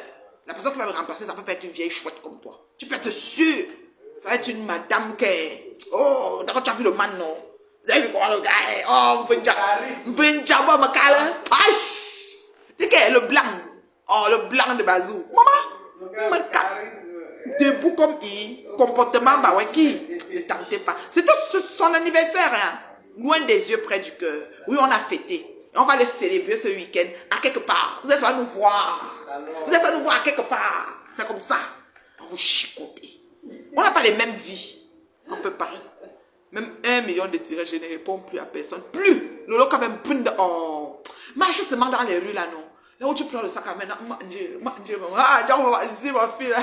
la personne qui va me remplacer, ça peut pas être une vieille chouette comme toi. Tu peux être sûr. Ça va être une madame qui est... Oh, d'abord tu as vu le man, non? Vous avez vu comment le gars est... Oh, Vinjabo Makala. Aïe! C'est que le blanc. Oh, le blanc de Bazou. Maman. Debout comme il, comportement, bah ouais, qui ne tentez pas. C'était son anniversaire, hein, loin des yeux, près du cœur. Oui, on a fêté. Et on va le célébrer ce week-end à quelque part. Vous êtes à nous voir. Vous êtes à nous voir à quelque part. C'est comme ça. On vous chicoter. On n'a pas les mêmes vies. On ne peut pas. Même 1 million de tirés, je ne réponds plus à personne. Plus. Le lot quand même, oh. Marche seulement dans les rues là, non. Là où tu prends le sac à main, ah, vas-y ma fille là.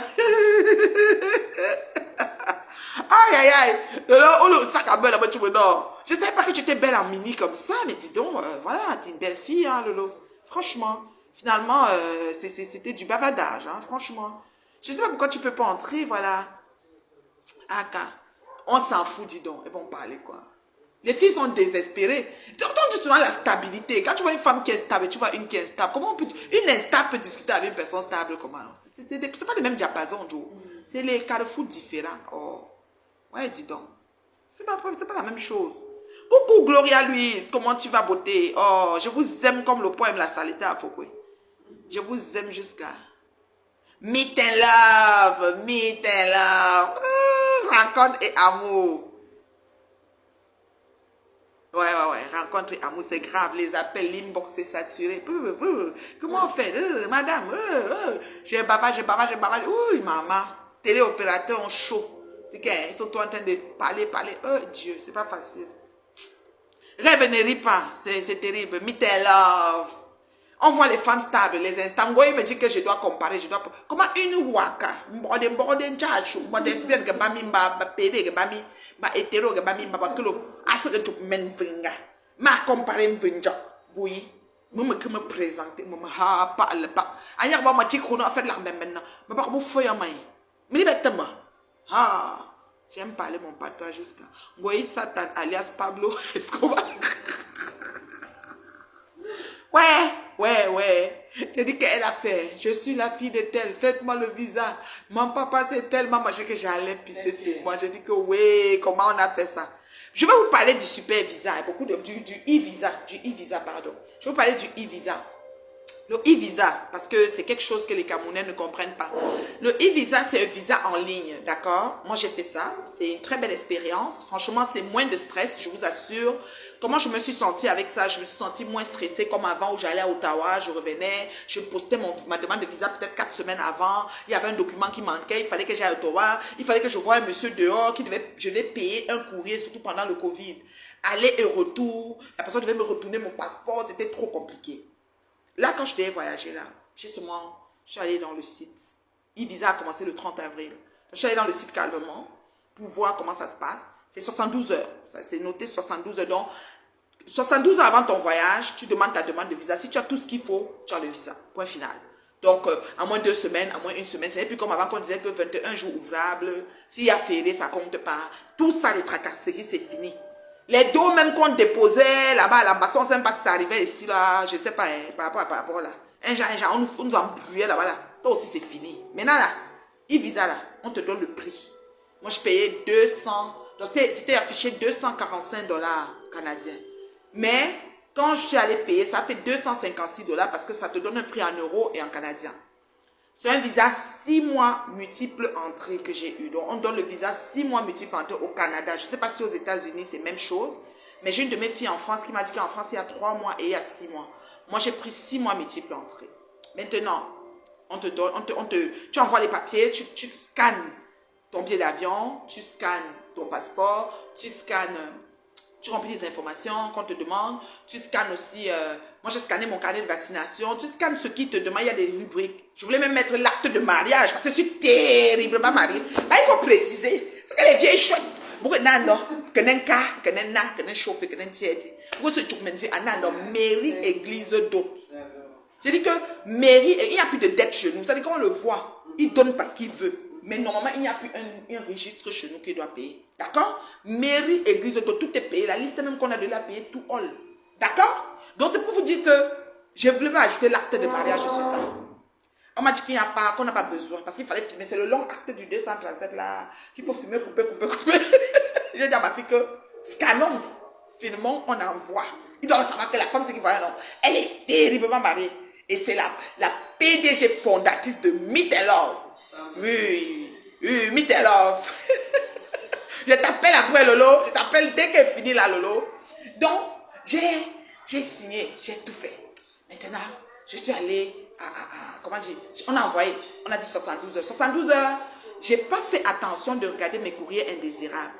Aïe aïe aïe. Là où le sac à main là-bas, tu me dors. Je ne savais pas que tu étais belle en mini comme ça, mais dis donc, voilà, tu es une belle fille, hein, Lolo. Franchement, finalement, c'était du bavardage, hein, franchement. Je ne sais pas pourquoi tu ne peux pas entrer, voilà. Ah, on s'en fout, dis donc, elles vont parler quoi. Les filles sont désespérées. Donc, tu dis souvent la stabilité. Quand tu vois une femme qui est stable et tu vois une qui est instable, comment on peut... Une instable peut discuter avec une personne stable, comment? C'est pas le même diapason, Joe. C'est les carrefours différents. Oh. Ouais, dis donc. C'est pas la même chose. Coucou Gloria Louise, comment tu vas, beauté? Oh, je vous aime comme le poème La Saleté à Foucault. Je vous aime jusqu'à... Meet and love, meet and love. Rencontre et amour. Ouais, rencontre et amour, c'est grave. Les appels, l'inbox, c'est saturé. Comment on fait? Madame, j'ai bavage. Oui, maman. Téléopérateur en chaud. Ils sont tous en train de parler. Oh Dieu, c'est pas facile. Rêve ne rit pas. C'est terrible. Meet and love. On voit les femmes stables, les instants. Ngoyi me dit que je dois comparer, je dois... Comment une waka, mbode nchachu, mbode lesbienne, mbami mba pede, mbami mba hétéro, mbami mba kilo, asere tout men vinga. Ma comparer mvinja, oui. Moi me présenter, moi ha parle pas. Anya ba ma chiko na fait la maintenant. Mais pas comme feuille en main. Mais bêtement. Ah, j'aime parler mon patois jusqu'à Ngoyi Satan alias Pablo Escobar. Ouais. J'ai dit qu'elle a fait. Je suis la fille de telle. Faites-moi le visa. Mon papa, c'est tellement mangé que j'allais pisser sur moi. J'ai dit que oui, comment on a fait ça? Je vais vous parler du super visa. Du e-visa. Du e-visa, pardon. Je vais vous parler du e-visa. Le e-visa, parce que c'est quelque chose que les Camerounais ne comprennent pas. Le e-visa, c'est un visa en ligne, d'accord? Moi, j'ai fait ça. C'est une très belle expérience. Franchement, c'est moins de stress, je vous assure. Comment je me suis sentie avec ça? Je me suis sentie moins stressée comme avant où j'allais à Ottawa, je revenais, je postais ma demande de visa peut-être 4 semaines avant. Il y avait un document qui manquait, il fallait que j'aille à Ottawa. Il fallait que je voie un monsieur dehors je devais payer un courrier, surtout pendant le Covid. Aller et retour. La personne devait me retourner mon passeport, c'était trop compliqué. Là, quand je devais voyager, là, je suis allée dans le site. E-visa a commencé le 30 avril. Je suis allée dans le site calmement pour voir comment ça se passe. C'est 72 heures. Ça, c'est noté 72 heures. Donc, 72 heures avant ton voyage, tu demandes ta demande de visa. Si tu as tout ce qu'il faut, tu as le visa. Point final. Donc, à moins 2 semaines, à moins 1 semaine, ce n'est plus comme avant qu'on disait que 21 jours ouvrables. S'il y a férié, ça compte pas. Tout ça, les tracasseries, c'est fini. Les dos même qu'on déposait là-bas à l'ambassade, on ne sait même pas si ça arrivait ici, là, je ne sais pas, hein, par rapport là. Un genre, on nous embrouillait là-bas, là. Toi aussi, c'est fini. Maintenant, là, e-visa, là, on te donne le prix. Moi, je payais 200, donc c'était affiché 245 $ canadiens. Mais, quand je suis allée payer, ça fait 256 $ parce que ça te donne un prix en euros et en canadien. C'est un visa 6 mois multiples entrées que j'ai eu. Donc, on donne le visa 6 mois multiples entrées au Canada. Je ne sais pas si aux États-Unis, c'est la même chose. Mais j'ai une de mes filles en France qui m'a dit qu'en France, il y a 3 mois et il y a 6 mois. Moi, j'ai pris 6 mois multiples entrées. Maintenant, on te donne, tu envoies les papiers, tu scannes ton billet d'avion, tu scannes ton passeport, tu remplis les informations qu'on te demande, tu scannes aussi, moi j'ai scanné mon carnet de vaccination, tu scannes ce qui te demande, il y a des rubriques. Je voulais même mettre l'acte de mariage parce que je suis terriblement mariée. Bah, il faut préciser, c'est que les vieilles chouettes, beaucoup d'anno, que n'un cas, que n'un na, que n'un chauffé, que n'un tiède. Beaucoup se tout me dit, anno, mairie, église, d'autres. J'ai dit que mairie, il n'y a plus de dette chez nous, c'est-à-dire qu'on le voit, il donne parce qu'il veut. Mais normalement, il n'y a plus un registre chez nous qui doit payer. D'accord? Mairie, église, tout est payé. La liste même qu'on a de la payer, tout all. D'accord? Donc, c'est pour vous dire que je voulais ajouter l'acte de mariage sur ça. On m'a dit qu'il n'y a pas, qu'on n'a pas besoin. Parce qu'il fallait filmer. C'est le long acte du 237 là. Qu'il faut filmer, couper. J'ai dit à ma fille que scannons, filmons, on envoie. Il doit savoir que la femme, c'est qui voit, non. Elle est terriblement mariée. Et c'est la PDG fondatrice de Meet and Love. Oui, Meet and Love. Je t'appelle après Lolo, je t'appelle dès qu'elle finit là Lolo. Donc, j'ai signé, j'ai tout fait. Maintenant, je suis allée comment dire, on a envoyé, on a dit 72 heures. 72 heures, j'ai pas fait attention de regarder mes courriers indésirables.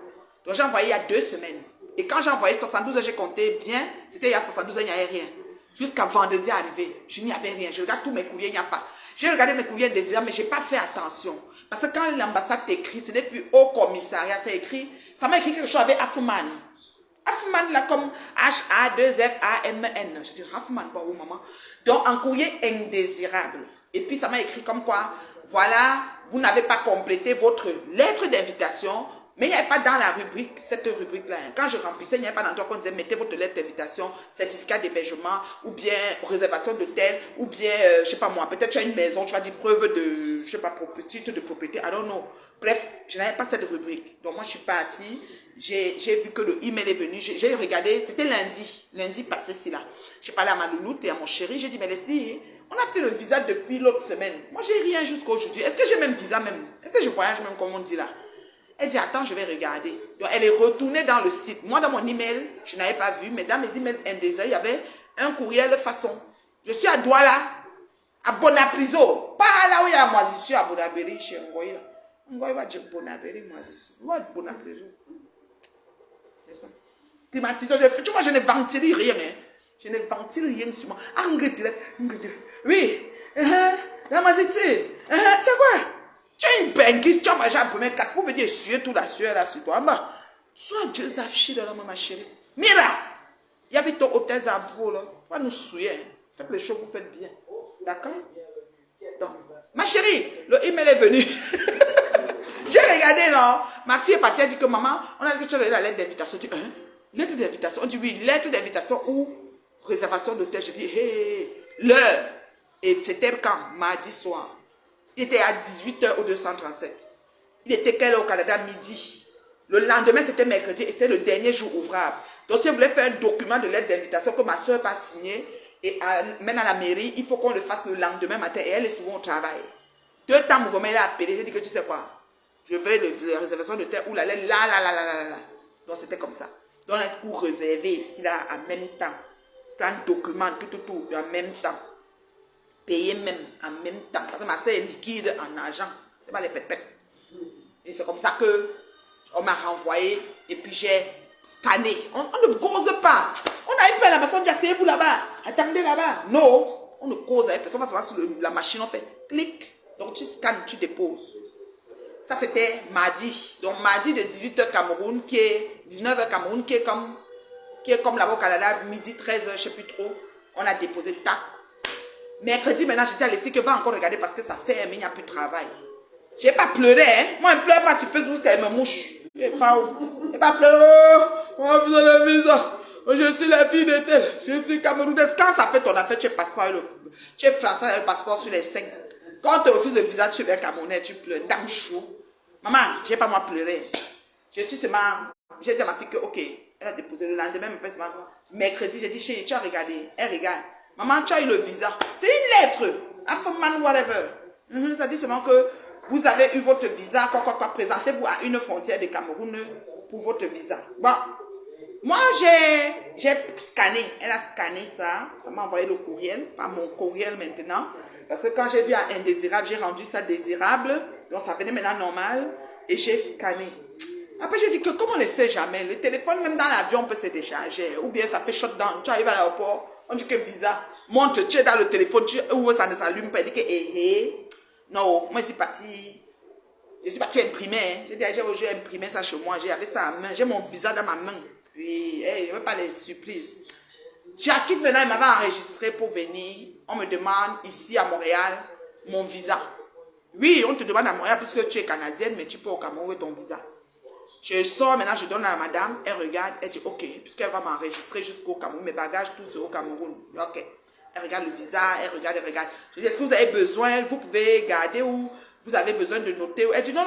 Donc, j'ai envoyé il y a 2 semaines. Et quand j'ai envoyé 72 heures, j'ai compté bien, c'était il y a 72 heures, il n'y avait rien. Jusqu'à vendredi arrivé, je n'y avais rien. Je regarde tous mes courriers, il n'y a pas. J'ai regardé mes courriers indésirables, mais je n'ai pas fait attention. Parce que quand l'ambassade t'écrit, ce n'est plus au commissariat, c'est écrit, ça m'a écrit quelque chose avec Afman. Afman, là, comme H-A-2-F-A-M-N. Je dis, Afman, pas où, maman? Donc, un courrier indésirable. Et puis, ça m'a écrit comme quoi, voilà, vous n'avez pas complété votre lettre d'invitation, mais il n'y avait pas dans la rubrique, cette rubrique-là. Quand je remplissais, il n'y avait pas d'endroit qu'on disait, mettez votre lettre d'invitation, certificat d'hébergement, ou bien réservation d'hôtel, ou bien, je sais pas moi, peut-être tu as une maison, tu as dit preuve de, je sais pas, titre de propriété, I don't know. Bref, je n'avais pas cette rubrique. Donc moi, je suis partie, j'ai vu que le email est venu, j'ai regardé, c'était lundi passé, c'est là. J'ai parlé à ma louloute et à mon chéri, j'ai dit, mais laissez, on a fait le visa depuis l'autre semaine. Moi, j'ai rien jusqu'à aujourd'hui. Est-ce que j'ai même visa même? Est-ce que je voyage même, comme on dit là? Elle dit, attends, je vais regarder. Donc, elle est retournée dans le site. Moi, dans mon email, je n'avais pas vu, mais dans mes emails indésirés, il y avait un courriel de façon. Je suis à Douala, à Bonapriso. Pas là où il y a la moisissure, à Bonabéry, chez Ngoï. Ngoï va dire Bonabéry, moisissure. Où est Bonapriso? C'est ça. Climatiseur, tu vois, je ne ventile rien. Hein. Je ne ventile rien sur moi. Ah, oui. La mazité. C'est quoi? Tu as une benguise, tu as mangé un premier casse pour venir suer toute la sueur là sur toi. Sois Dieu affiché dans la main, ma chérie. Mira, il y avait ton hôtel Zabou là. Va nous souiller. Faites les choses, vous faites bien. D'accord? Donc, ma chérie, le email est venu. J'ai regardé, non? Ma fille est partie, elle dit que maman, on a dit que tu as la lettre d'invitation. Je dis, lettre d'invitation? On dit oui, lettre d'invitation ou réservation d'hôtel. Je dis, l'heure. Et c'était quand? Mardi soir. Il était à 18h au 237. Il était quelle heure au Canada? Midi. Le lendemain, c'était mercredi et c'était le dernier jour ouvrable. Donc, si vous voulez faire un document de lettre d'invitation que ma soeur va signer et mène à la mairie, il faut qu'on le fasse le lendemain matin et elle est souvent au travail. 2 temps, mouvement, elle a appelé. J'ai dit que tu sais quoi? Je veux les réservations de terre ou la lettre là. Donc, c'était comme ça. Donc, pour réserver ici, là, en même temps. Prendre document, tout, en même temps. Payer même en même temps. Parce que ma soeur est liquide en argent. C'est pas les pépettes. Et c'est comme ça que on m'a renvoyé et puis j'ai scanné. On ne cause pas. On n'arrive pas à la maison, on dit asseyez-vous là-bas. Attendez là-bas. Non. On ne cause avec personne. On va sur la machine, on fait clic. Donc tu scannes, tu déposes. Ça c'était mardi. Donc mardi de 18h Cameroun, qui est 19h Cameroun, qui est comme là-bas au Canada, midi 13h, je ne sais plus trop. On a déposé le tac. Mercredi, maintenant, j'étais à laisser que va encore regarder parce que ça fait, mais il n'y a plus de travail. Je n'ai pas pleuré, hein. Moi, je ne pleure pas sur Facebook parce qu'elle me mouche. Je n'ai pas pleuré. Oh, vous avez vu ça. Je suis la fille de tel. Je suis camerounaise. Quand ça fait ton affaire, tu es passeport, tu es français, un passeport sur les 5. Quand tu refuses le visa, tu es camerounais, tu pleures. Dame chou. Maman, je n'ai pas moi pleuré. Je suis seulement. J'ai dit à ma fille que, ok, elle a déposé le lendemain, mercredi, j'ai dit, chérie, tu as regardé. Elle regarde. Maman, tu as eu le visa. C'est une lettre. Affaman, whatever. Ça dit seulement que vous avez eu votre visa. Présentez-vous à une frontière de Cameroun pour votre visa. Bon. Moi, j'ai scanné. Elle a scanné ça. Ça m'a envoyé le courriel. Pas mon courriel maintenant. Parce que quand j'ai vu un indésirable, j'ai rendu ça désirable. Donc, ça venait maintenant normal. Et j'ai scanné. Après, j'ai dit que comme on ne sait jamais, le téléphone, même dans l'avion, peut se décharger. Ou bien ça fait shutdown. Tu arrives à l'aéroport. On dit que visa, monte, tu es dans le téléphone, où ça ne s'allume pas, il dit que non, moi je suis parti imprimer, hein. J'ai imprimé ça chez moi, j'avais ça en main, j'ai mon visa dans ma main, puis je ne veux pas les surprises. Jackie maintenant, il m'avait enregistré pour venir, on me demande ici à Montréal, mon visa. Oui, on te demande à Montréal puisque tu es canadienne, mais tu peux au Cameroun ton visa. Je sors maintenant, je donne à la madame, elle regarde, elle dit ok, puisqu'elle va m'enregistrer jusqu'au Cameroun, mes bagages, tout c'est au Cameroun. Ok. Elle regarde le visa, elle regarde. Je dis, est-ce que vous avez besoin, vous pouvez garder ou vous avez besoin de noter? Elle dit non,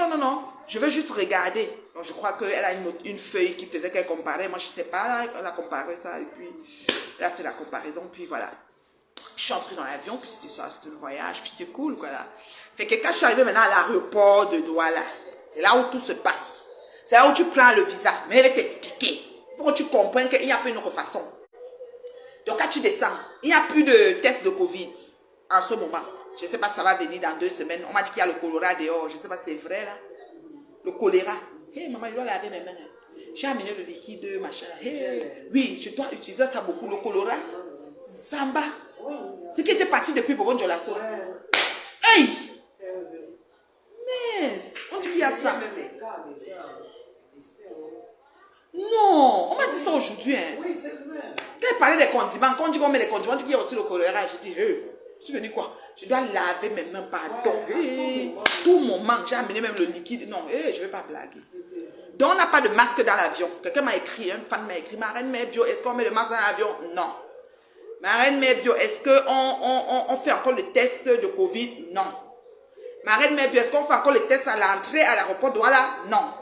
je veux juste regarder. Donc je crois qu'elle a une feuille qui faisait qu'elle comparait. Moi je ne sais pas, là, elle a comparé ça et puis elle a fait la comparaison, puis voilà. Je suis entrée dans l'avion, puis c'était ça, c'était le voyage, puis c'était cool quoi là. Fait que quand je suis arrivée maintenant à l'aéroport de Douala, c'est là où tout se passe. C'est là où tu prends le visa. Mais elle va t'expliquer. Il faut que tu comprennes qu'il n'y a pas une autre façon. Donc quand tu descends, il n'y a plus de test de Covid en ce moment. Je ne sais pas si ça va venir dans 2 semaines. On m'a dit qu'il y a le choléra dehors. Je ne sais pas si c'est vrai là. Le choléra. Hé maman, je dois laver mes mains. J'ai amené le liquide, machin. Oui, je dois utiliser ça beaucoup. Le choléra. Zamba. Ce qui était parti depuis Bobon Jolasso. Hey! Mais on dit qu'il y a ça. Non, on m'a dit ça aujourd'hui. Hein. Oui, c'est vrai. Quand il parlait des condiments, quand on dit qu'on met les condiments, on dit qu'il y a aussi le choléra. J'ai dit, tu veux dire quoi? Je dois laver mes mains, pardon. Tout mon manque, j'ai amené même le liquide. Non, je ne vais pas blaguer. Donc, on n'a pas de masque dans l'avion. Quelqu'un m'a écrit, un fan m'a écrit, ma reine mère bio, est-ce qu'on met le masque dans l'avion? Non. Ma reine mère bio, est-ce qu'on fait encore le test de Covid? Non. Ma reine mère bio, est-ce qu'on fait encore le test à l'entrée à l'aéroport de Douala? Non.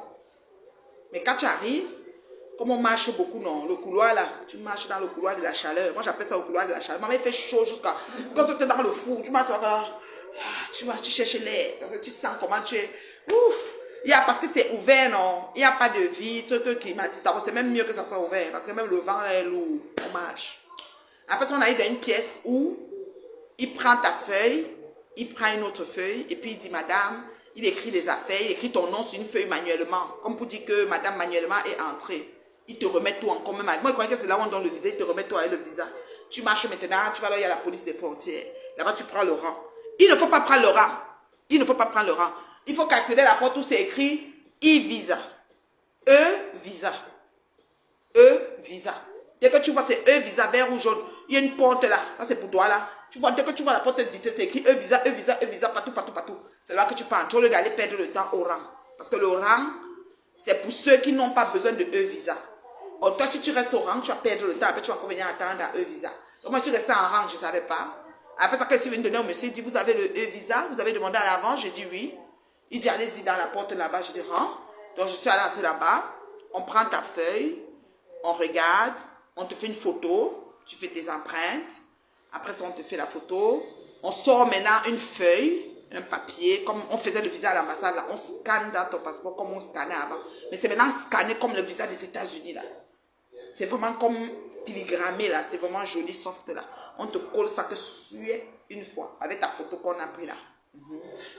Mais quand tu arrives, comme on marche beaucoup dans le couloir là, tu marches dans le couloir de la chaleur. Moi j'appelle ça le couloir de la chaleur. Maman il fait chaud jusqu'à... Quand tu es dans le four, tu marches, tu cherches l'air. Tu sens comment tu es... Ouf! Parce que c'est ouvert, non? Il n'y a pas de vitre climatique. C'est même mieux que ça soit ouvert. Parce que même le vent là est lourd. On marche. Après on arrive dans une pièce où il prend ta feuille, il prend une autre feuille et puis il dit madame, il écrit les affaires, il écrit ton nom sur une feuille manuellement. Comme pour dire que madame manuellement est entrée. Il te remet tout en commun. Moi, je croyais que c'est là où on donne le visa. Il te remet tout avec le visa. Tu marches maintenant, tu vas là, il y a la police des frontières. Là-bas, tu prends le rang. Il ne faut pas prendre le rang. Il ne faut pas prendre le rang. Il faut calculer la porte où c'est écrit e-visa. E-visa. E-visa. Dès que tu vois c'est E-visa, vert ou jaune, il y a une porte là. Ça, c'est pour toi là. Tu vois, dès que tu vois la porte de vitesse, c'est écrit E-visa, E-visa, E-visa, partout, partout, partout. C'est là que tu peux entrer au lieu d'aller perdre le temps au rang. Parce que le rang, c'est pour ceux qui n'ont pas besoin de E-visa. Or, toi, si tu restes au rang, tu vas perdre le temps. Après, tu vas encore venir attendre à E-visa. Donc, moi, je suis restée en rang, je ne savais pas. Après ça, quand je suis venue donner au monsieur, il dit, vous avez le E-visa? Vous avez demandé à l'avant? J'ai dit oui. Il dit, allez-y dans la porte là-bas. Je dis, hein? Donc, je suis allée entrer là-bas. On prend ta feuille. On regarde. On te fait une photo. Tu fais tes empreintes. Après ça, on te fait la photo. On sort maintenant une feuille, un papier. Comme on faisait le visa à l'ambassade, là. On scanne dans ton passeport comme on scannait avant. Mais c'est maintenant scanné comme le visa des États-Unis, là. C'est vraiment comme filigrané, là. C'est vraiment joli, soft, là. On te colle ça que une fois, avec ta photo qu'on a pris, là.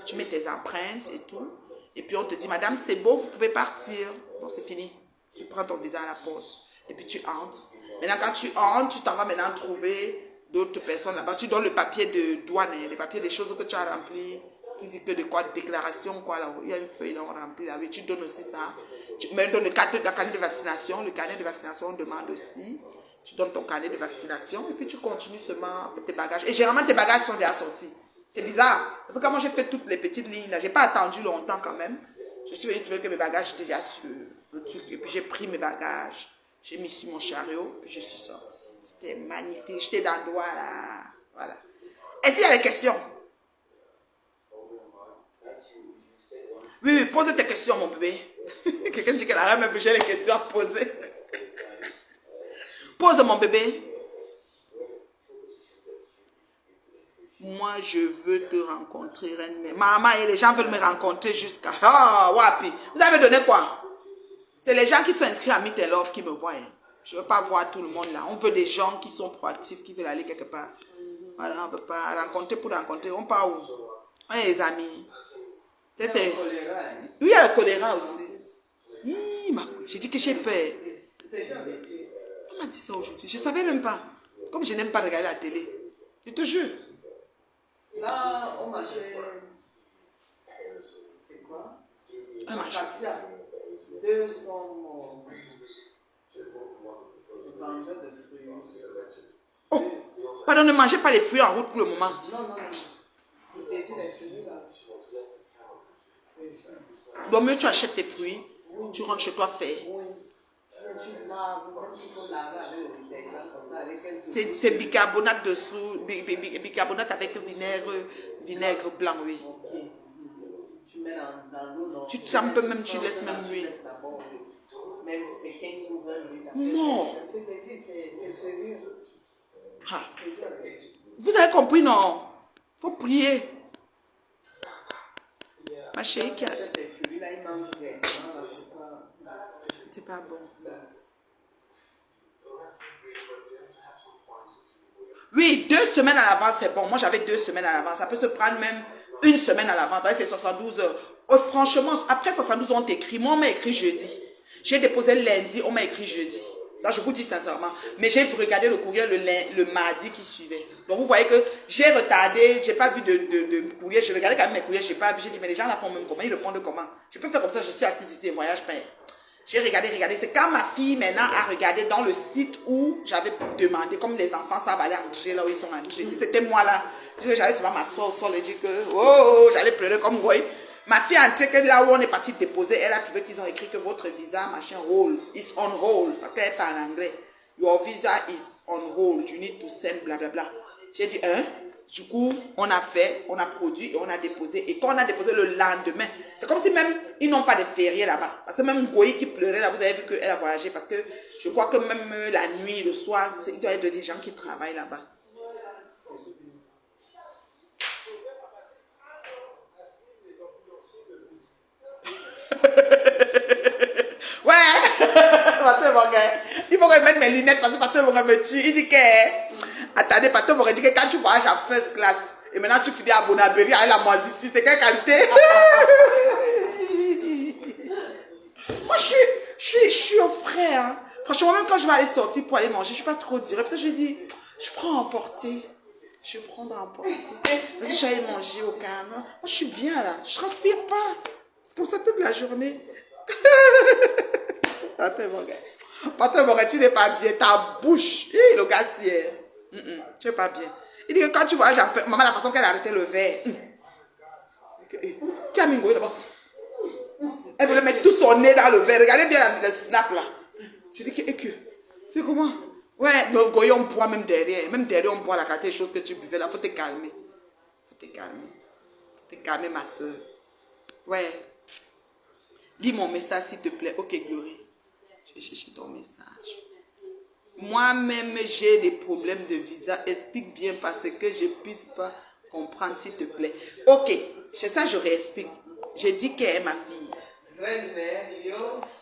Tu mets tes empreintes et tout. Et puis, on te dit, madame, c'est beau, vous pouvez partir. Bon, c'est fini. Tu prends ton visa à la porte. Et puis, tu entres. Maintenant, quand tu entres, tu t'en vas maintenant trouver d'autres personnes là-bas. Tu donnes le papier de douane, les papiers, des choses que tu as remplies. Tu dis que de quoi, déclaration, quoi, là. Il y a une feuille là, on remplit là. Oui, tu donnes aussi ça. Tu donnes le carnet de vaccination. Le carnet de vaccination, on demande aussi. Tu donnes ton carnet de vaccination. Et puis, tu continues seulement tes bagages. Et généralement, tes bagages sont déjà sortis. C'est bizarre. Parce que quand moi, j'ai fait toutes les petites lignes là, j'ai pas attendu longtemps quand même. Je suis venue trouver que mes bagages étaient déjà sur le truc. Et puis, j'ai pris mes bagages. J'ai mis sur mon chariot, puis je suis sortie. C'était magnifique. J'étais dans le doigt, là. Voilà. Est-ce qu'il y a des questions? Oui, pose tes questions, mon bébé. Quelqu'un dit qu'elle a même j'ai les questions à poser. Pose, mon bébé. Moi, je veux te rencontrer, Reine. Maman et les gens veulent me rencontrer jusqu'à... Ah, wapi. Vous avez donné quoi? C'est les gens qui sont inscrits à Meet and Love qui me voient. Hein. Je ne veux pas voir tout le monde là. On veut des gens qui sont proactifs, qui veulent aller quelque part. Voilà, on ne peut pas rencontrer pour rencontrer. On part où? On est les amis. Oui, il y a le choléra aussi. J'ai dit que j'ai peur. On m'a dit ça aujourd'hui. Je ne savais même pas. Comme je n'aime pas regarder la télé. Je te jure. Là, on mangeait... C'est quoi? On mange. 200 vendeurs de fruits. Oh, pardon, ne mangez pas les fruits en route pour le moment. Non, non, non. Je t'ai dit les fruits là. Bon, mieux tu achètes tes fruits, oui. Tu rentres chez toi faire. Oui. Tu laves, même s'il faut laver avec le détergent comme ça, avec quelques... C'est bicarbonate dessous, bicarbonate avec vinaigre blanc, oui. Ok. Tu mets dans l'eau. Tu trempes même, tu laisses même lui. Même si c'est 15 ou 20 minutes. Non. C'est sérieux. Ah. Vous avez compris, non? Il faut prier. Ma chérie qui a... C'est pas bon. Oui, 2 semaines à l'avance, c'est bon. Moi, j'avais 2 semaines à l'avance. Ça peut se prendre même 1 semaine à l'avance. C'est 72 heures. Oh, franchement, après 72 heures, on t'écrit. Moi, on m'a écrit jeudi. J'ai déposé lundi, on m'a écrit jeudi. Là, je vous dis sincèrement. Mais j'ai regardé le courrier le mardi qui suivait. Donc, vous voyez que j'ai retardé. J'ai pas vu de courrier. Je regardais quand même mes courriers. J'ai pas vu. J'ai dit, mais les gens là font même comment? Ils répondent comment? Je peux faire comme ça. Je suis assise ici et voyage pas. J'ai regardé. C'est quand ma fille maintenant a regardé dans le site où j'avais demandé, comme les enfants savent aller entrer là où ils sont entrés. Si c'était moi là, j'allais souvent m'asseoir au sol et dire que, oh, j'allais pleurer comme oui. Ma fille a entré que là où on est parti déposer, elle a trouvé qu'ils ont écrit que votre visa, machin, hold, is on hold. Parce qu'elle fait en anglais. Your visa is on hold. You need to send, blablabla. J'ai dit, hein? Du coup, on a fait, on a produit et on a déposé. Et quand on a déposé le lendemain, c'est comme si même ils n'ont pas de férié là-bas. Parce que même Goyi qui pleurait là, vous avez vu qu'elle a voyagé. Parce que je crois que même la nuit, le soir, il doit y avoir des gens qui travaillent là-bas. Ouais, il faut que je mette mes lunettes parce que Pato me tue. Il dit que, attendez, Pato m'aurait dit que quand tu voyages en first class et maintenant tu finis à Bonabéry avec la moisissure, c'est quelle qualité? Moi, je suis au frais. Hein. Franchement, même quand je vais aller sortir pour aller manger, je ne suis pas trop dure. Peut-être je lui dis, Je prends à emporter. Je prends à emporter. Parce que je suis allée manger au calme. Moi, je suis bien là. Je transpire pas. C'est comme ça toute la journée. Attends, mon gars. Attends, mon gars, tu n'es pas bien. Ta bouche. Le gars, c'est... Tu n'es pas bien. Il dit que quand tu vois, maman, la façon qu'elle a arrêté le verre. Qui a mis là-bas? Elle voulait mettre tout son nez dans le verre. Regardez bien le snap là. Je dis que c'est comment? Ouais, le goyon, on boit même derrière. Même derrière, on boit la quantité de choses que tu buvais là. Faut te calmer. Faut te calmer. Faut te calmer, ma soeur. Ouais. Lis mon message, s'il te plaît. Ok, Glory. Je vais chercher ton message. Moi-même, j'ai des problèmes de visa. Explique bien parce que je ne puisse pas comprendre, s'il te plaît. Ok, c'est ça, je réexplique. J'ai dit qu'elle est ma fille.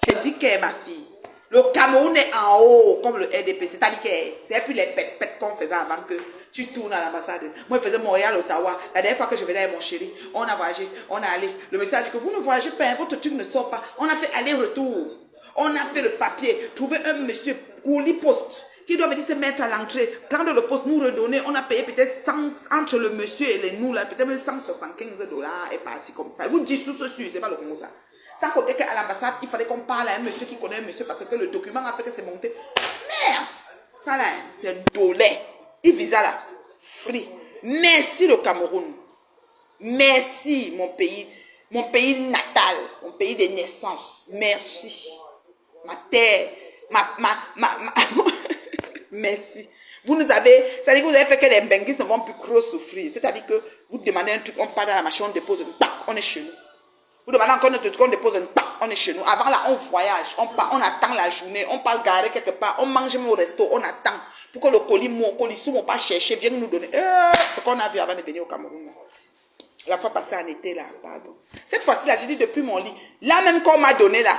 J'ai dit qu'elle est ma fille. Le Cameroun est en haut, comme le RDP. C'est-à-dire que c'est plus les pètes qu'on faisait avant que tu tournes à l'ambassade. Moi, je faisais Montréal, Ottawa. La dernière fois que je venais avec mon chéri, on a voyagé, on a allé. Le monsieur a dit que vous ne voyagez pas, votre truc ne sort pas. On a fait aller-retour. On a fait le papier, trouver un monsieur colis poste qui doit venir se mettre à l'entrée, prendre le poste, nous redonner. On a payé peut-être 100, entre le monsieur et les nous, là, peut-être même $175 et parti comme ça. Vous dites sous ce sujet, c'est pas le mot ça. Sans compter qu'à l'ambassade, il fallait qu'on parle à un monsieur qui connaît un monsieur parce que le document a fait que c'est monté. Merde! Ça là, c'est dolé. Il visa là. Free. Merci le Cameroun. Merci mon pays natal, mon pays de naissance. Merci. Ma terre, merci. Vous nous avez, c'est-à-dire que vous avez fait que les benguistes ne vont plus trop souffrir. C'est-à-dire que vous demandez un truc, on part dans la machine, on dépose, on est chez nous. Vous demandez encore un truc, on dépose, on est chez nous. Avant là, on voyage, on part, on attend la journée, on part garer quelque part, on mange même au resto, on attend pour que le colis sous mon pas chercher, vienne nous donner. Ce qu'on a vu avant de venir au Cameroun. Là. La fois passée en été là, pardon. Cette fois-ci là, j'ai dit depuis mon lit, là même qu'on m'a donné là,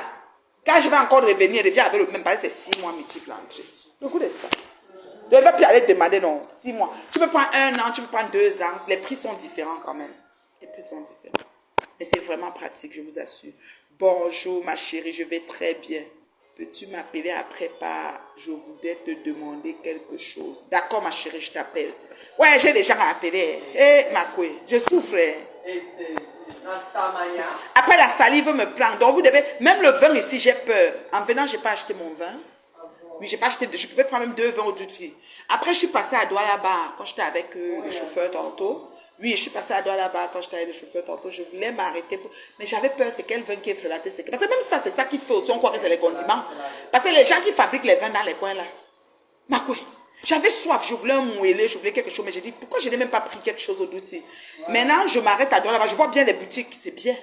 quand je vais encore revenir, je reviens avec le même pareil, c'est 6 mois multiples l'entrée. Le coup de ça. Je ne vais plus aller demander non, 6 mois. Tu peux prendre 1 an, tu peux prendre 2 ans, les prix sont différents quand même. Les prix sont différents. Mais c'est vraiment pratique, je vous assure. Bonjour ma chérie, je vais très bien. Peux-tu m'appeler après pas? Je voudrais te demander quelque chose. D'accord ma chérie, je t'appelle. Ouais, j'ai des gens à appeler. Eh, Makwe, je souffre. Après la salive me prend. Donc vous devez, même le vin ici, j'ai peur. En venant, je n'ai pas acheté mon vin. Oui, j'ai pas acheté, je pouvais prendre même 2 vins au duty. Après, je suis passée à Douala là-bas quand j'étais avec le chauffeur tantôt. Oui, je suis passée à Douala là-bas quand j'étais avec le chauffeur tantôt. Je voulais m'arrêter. Mais j'avais peur, c'est quel vin qui est frelaté. Parce que même ça, c'est ça qui fait aussi. On croit que c'est les condiments. Parce que les gens qui fabriquent les vins dans les coins là. Makwe. J'avais soif, je voulais un moelleux, je voulais quelque chose, mais j'ai dit, pourquoi je n'ai même pas pris quelque chose au duty? Maintenant, je m'arrête à Douala là-bas, je vois bien les boutiques, c'est bien.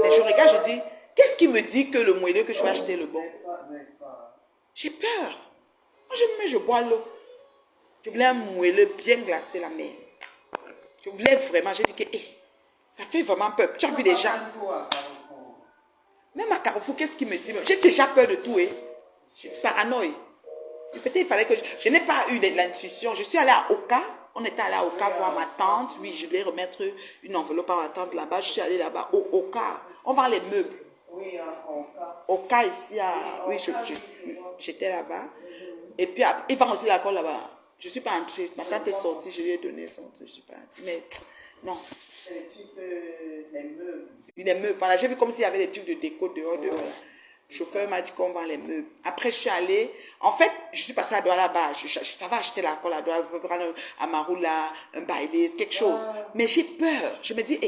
Mais je regarde, je dis, qu'est-ce qui me dit que le moelleux que je vais acheter est le bon? J'ai peur. Moi, je bois l'eau. Je voulais un moelleux bien glacé, la mer. Je voulais vraiment, j'ai dit que, ça fait vraiment peur. Tu as vu des gens? Même à Carrefour, qu'est-ce qui me dit? J'ai déjà peur de tout, Je suis paranoïe. Peut-être il fallait que je n'ai pas eu de l'intuition. Je suis allée à Oka. On était allé à Oka voir ma tante. Oui, je voulais remettre une enveloppe à ma tante là-bas. Je suis allée là-bas au Oka. On vend les meubles. Oui, Oka. Oka ici oui, j'étais là-bas. Et puis ils vendent aussi la colle là-bas. Je ne suis pas entrée. Ma tante est sortie. Je lui ai donné son truc. Je ne suis pas entrée. Mais non. C'est le truc les meubles. Les meubles. Voilà, j'ai vu comme s'il y avait des trucs de déco dehors. Le chauffeur m'a dit qu'on vend les meubles. Après, je suis allée. En fait, je suis passée à Douala là-bas. Ça va acheter la colle à Douala. Je peux prendre un Maroula, un Baileys, quelque chose. Mais j'ai peur. Je me dis,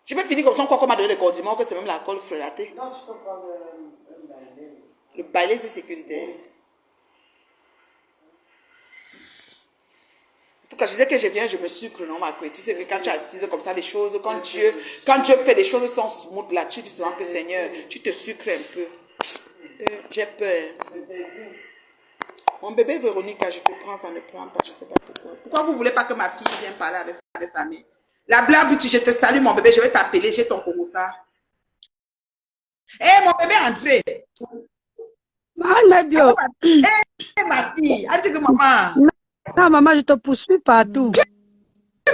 je vais finir comme ça, qu'on m'a donné des condiments, que c'est même la colle frelatée. Non, tu peux prendre un Baileys. Le Baileys, c'est sécuritaire. En tout cas, je disais que je viens, je me sucre, non, ma couille. Tu sais que quand tu es assise comme ça, les choses, quand Dieu fait des choses sans smooth là, tu dis souvent que Seigneur, tu te sucres un peu. J'ai peur. Mon bébé Véronique, je te prends, ça ne prend pas, je ne sais pas pourquoi. Pourquoi vous ne voulez pas que ma fille vienne parler avec sa mère? La blague, je te salue, mon bébé, je vais t'appeler, j'ai ton Korosa. Mon bébé André. Ma fille, elle dit que maman. Non, maman, je te poursuis partout.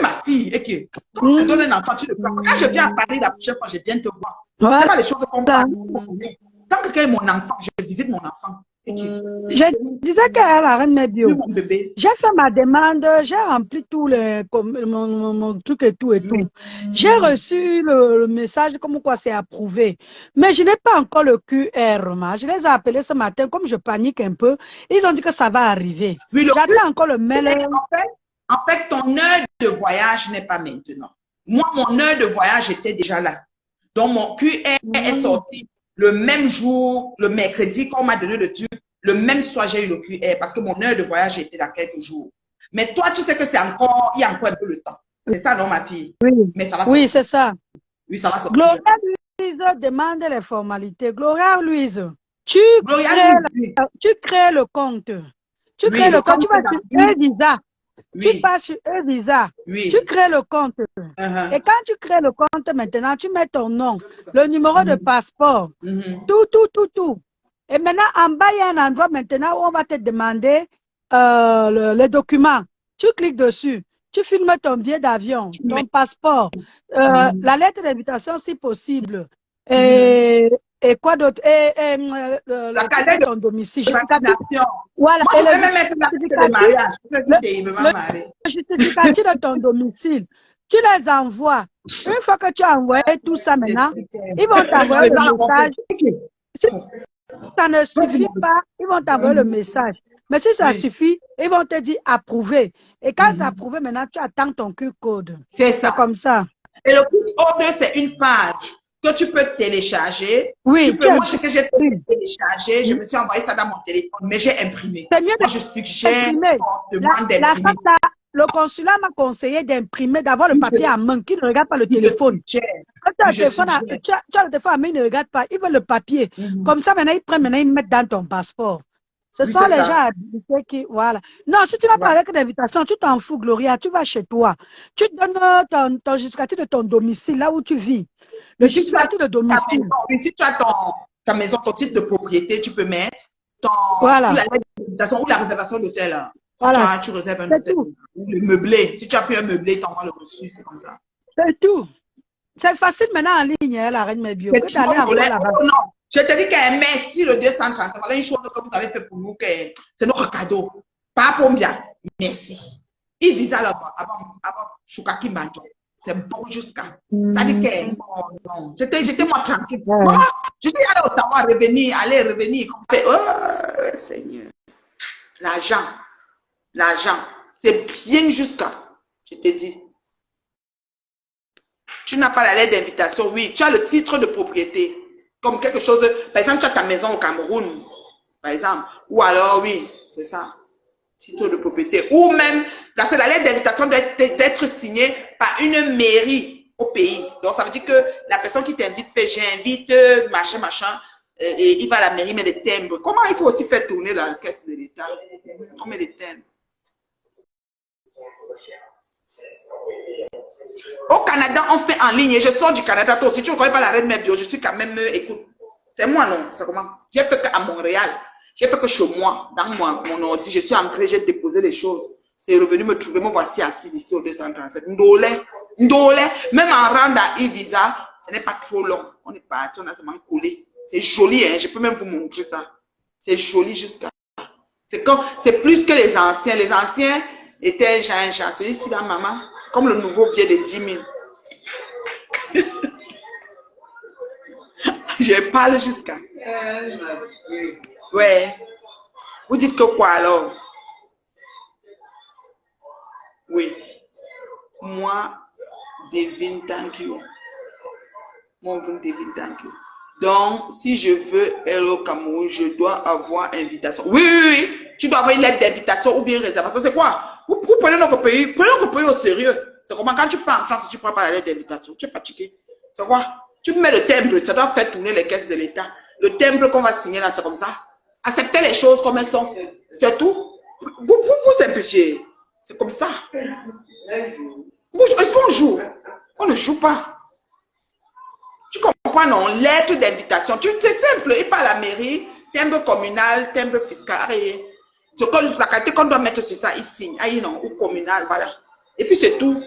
Ma fille, et que quand tu donnes un enfant, tu le prends. Quand je viens à Paris la prochaine fois, je viens te voir. C'est pas les choses qu'on parle. Quand quelqu'un est mon enfant, je visite mon enfant. Je disais qu'elle a la reine mes bio. Oui, mon bébé. J'ai fait ma demande, j'ai rempli tout mon truc et tout et tout. J'ai reçu le message comme quoi c'est approuvé. Mais je n'ai pas encore le QR. Je les ai appelés ce matin, comme je panique un peu. Ils ont dit que ça va arriver. Oui, J'attends encore le mail. En fait, ton heure de voyage n'est pas maintenant. Moi, mon heure de voyage était déjà là. Donc, mon QR est sorti le même jour, le mercredi, quand on m'a donné le truc. Le même soir, j'ai eu le QR parce que mon heure de voyage était dans quelques jours. Mais toi, tu sais que c'est encore, il y a encore un peu le temps. C'est ça, non, ma fille? Oui, mais ça va oui, c'est ça. Oui, ça va sortir. Gloria Louise demande les formalités. Gloria Louise, tu crées le compte. Tu crées le compte, tu vas sur e-visa. Tu passes sur e-visa. Tu crées le compte. Et quand tu crées le compte maintenant, tu mets ton nom, le numéro de passeport, tout. Et maintenant, en bas, il y a un endroit maintenant où on va te demander les documents. Tu cliques dessus. Tu filmes ton billet d'avion, ton passeport, la lettre d'invitation si possible. Et quoi d'autre? La carte de ton domicile. Voilà. Moi, je vais même mettre la carte de mariage. Le justificatif de ton domicile. Tu les envoies. Une fois que tu as envoyé tout ça maintenant, ils vont t'envoyer le message. Si ça ne suffit pas, ils vont t'envoyer le message. Mais si ça suffit, ils vont te dire approuvé. Et quand c'est approuvé, maintenant, tu attends ton Q-code. C'est comme ça. Et le Q-code, c'est une page que tu peux télécharger. Oui. Moi, ce que j'ai téléchargé, je me suis envoyé ça dans mon téléphone, mais j'ai imprimé. C'est mieux moi, je suggère fortement d'imprimer. Le consulat m'a conseillé d'imprimer, d'avoir le papier à main, qui ne regarde pas le téléphone. Quand tu as le téléphone à main, il ne regarde pas, il veut le papier. Comme ça, maintenant, ils mettent dans ton passeport. Ce sont les gens habilités qui, voilà. Non, si tu n'as pas avec d'invitation, tu t'en fous, Gloria, tu vas chez toi. Tu donnes ton justificatif de ton domicile, là où tu vis. Le justificatif de domicile. Si tu as ta maison, ton titre de propriété, tu peux mettre voilà. la lettre d'invitation ou la réservation d'hôtel. Voilà. Tu réserves un hôtel. Ou le meublé. Si tu as pris un meublé, tu envoies le reçu, c'est comme ça. C'est tout. C'est facile maintenant en ligne, la reine Mebio. Que d'aller en là-bas. Non. Je te dis que merci le 230. Voilà une chose que vous avez fait pour nous, que c'est notre cadeau. Pas pour bien. Merci. Il visa là-bas avant Choukaki Banjo. C'est bon jusqu'à. Ça dit que non. J'étais moi tranquille. Moi, je suis allé à Ottawa, revenir. Oh, Seigneur. L'argent. C'est bien jusqu'à. Je te dis. Tu n'as pas la lettre d'invitation. Oui, tu as le titre de propriété. Comme quelque chose, par exemple, tu as ta maison au Cameroun, par exemple. Ou alors, oui, c'est ça. Titre de propriété. Ou même, parce que la lettre d'invitation doit être signée par une mairie au pays. Donc, ça veut dire que la personne qui t'invite fait, j'invite, machin, et il va à la mairie, met des timbres. Comment il faut aussi faire tourner la caisse de l'État? On met des timbres. Au Canada, on fait en ligne. Et je sors du Canada. Toi aussi, tu ne connais pas la reine Mère Bio. Je suis quand même, écoute. C'est moi, non? C'est comment? J'ai fait qu'à Montréal. J'ai fait que chez moi, dans mon ordi, je suis entré, j'ai déposé les choses. C'est revenu me trouver. Me voici assise ici au 237. Ndolé. Même en rentrant à e-visa, ce n'est pas trop long. On est parti, on a seulement collé. C'est joli, hein? Je peux même vous montrer ça. C'est joli jusqu'à. C'est plus que les anciens. Les anciens étaient genre. Celui-ci, là, maman. Comme le nouveau billet de 10 000. Je parle jusqu'à. Ouais. Vous dites que quoi alors? Oui. Moi, Devin, thank you. Moi, Devin, thank you. Donc, si je veux aller au Cameroun, je dois avoir invitation. Oui. Tu dois avoir une lettre d'invitation ou bien une réservation. C'est quoi? Vous prenez notre pays au sérieux. C'est comment quand tu pars en France, tu ne prends pas la lettre d'invitation. Tu es fatigué. C'est quoi? Tu mets le timbre, ça doit faire tourner les caisses de l'État. Le timbre qu'on va signer là, c'est comme ça. Acceptez les choses comme elles sont. C'est tout. Vous simplifiez. C'est comme ça. Est-ce qu'on joue? On ne joue pas. Tu comprends, non? Lettre d'invitation. C'est simple. Il part à la mairie, timbre communal, timbre fiscal. C'est comme la qualité qu'on doit mettre sur ça, il signe. Non, ou communal, voilà. Et puis c'est tout.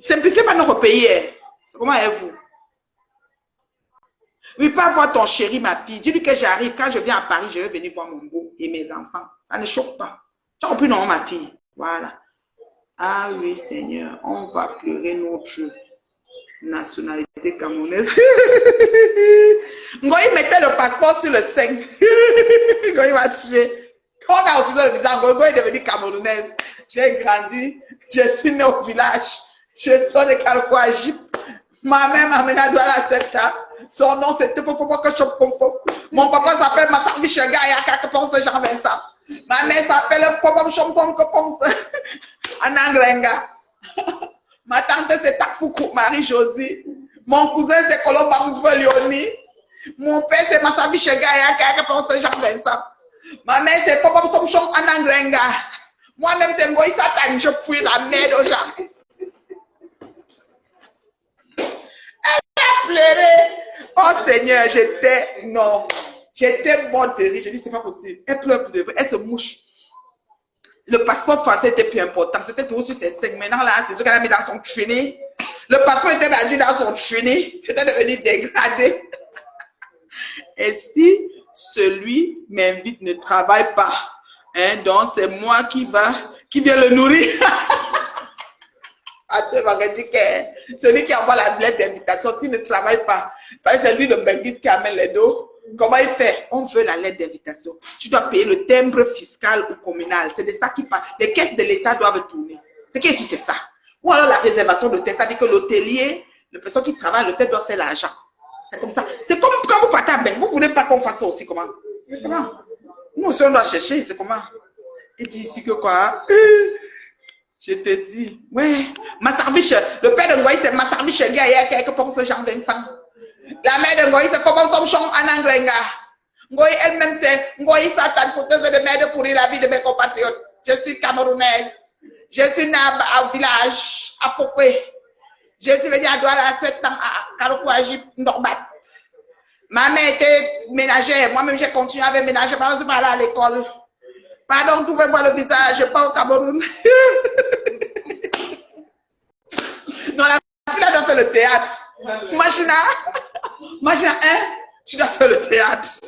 Simplifiez pas notre pays. C'est comment est-vous? Oui, pas voir ton chéri, ma fille. Dis-lui que j'arrive. Quand je viens à Paris, je vais venir voir mon beau et mes enfants. Ça ne chauffe pas. Tu as compris, non, ma fille? Voilà. Ah oui, Seigneur, on va pleurer notre nationalité camerounaise. Ngoï mettait le passeport sur le 5. Ngoï m'a tué. Quand on a officié le visa, Ngoï est devenu camerounaise. J'ai grandi, je suis né au village. Je suis de Calfouaji. Ma mère m'a amené à Douala 7 ans. Son nom c'était Popo Popo. Mon papa s'appelle Massavi Chega et à pense Jean Vincent. Ma mère s'appelle Popo Chompon Pense en Anglenga. Ma tante c'est Tafuku Marie-Josie. Mon cousin c'est Colomba Léonie. Mon père c'est Massavi Chega et à pense Jean Vincent. Ma mère c'est Popo Chompon en Anglenga. Moi-même c'est Ngoï Satan, je fouille la merde aux gens. Pleurer. Oh Seigneur, j'étais morte de rire. Je dis, c'est pas possible. Elle pleure de elle se mouche. Le passeport français était plus important. C'était toujours sur ses 5. Maintenant, là, c'est ce qu'elle a mis dans son training. Le passeport était rendu dans son training. C'était devenu dégradé. Et si celui m'invite ne travaille pas, hein, donc c'est moi qui viens le nourrir. Celui qui envoie la lettre d'invitation, s'il ne travaille pas, c'est lui le bengis qui amène les dos. Comment il fait? On veut la lettre d'invitation. Tu dois payer le timbre fiscal ou communal. C'est de ça qui parle. Les caisses de l'État doivent tourner. C'est qu'est-ce que c'est ça? Ou alors la réservation d'hôtel. C'est-à-dire que l'hôtelier, la personne qui travaille à l'hôtel doit faire l'argent. C'est comme ça. C'est comme quand vous partez à Beng. Vous ne voulez pas qu'on fasse ça aussi, comment? C'est comment? Nous aussi, on doit chercher. C'est comment? Il dit ici que quoi? Je te dis, ouais, Massarviche, le père de Ngoï, c'est Massarviche, il y a quelque part ce Jean Vincent. La mère de Ngoï, c'est comme son chant en anglais. Ngoï elle-même, c'est Ngoï Satan, fouteuse de merde pour la vie de mes compatriotes. Je suis camerounaise. Je suis née au village, à Fouquet. Je suis venue à Douala à 7 ans, à Carrefour-Agip, Norbat. Ma mère était ménagère. Moi-même, j'ai continué avec ménager. Par exemple, je suis allée à l'école. Pardon, trouvez-moi le visage, je pas au Cameroun. Non, la fille doit faire le théâtre. Machina, hein, tu dois faire le théâtre.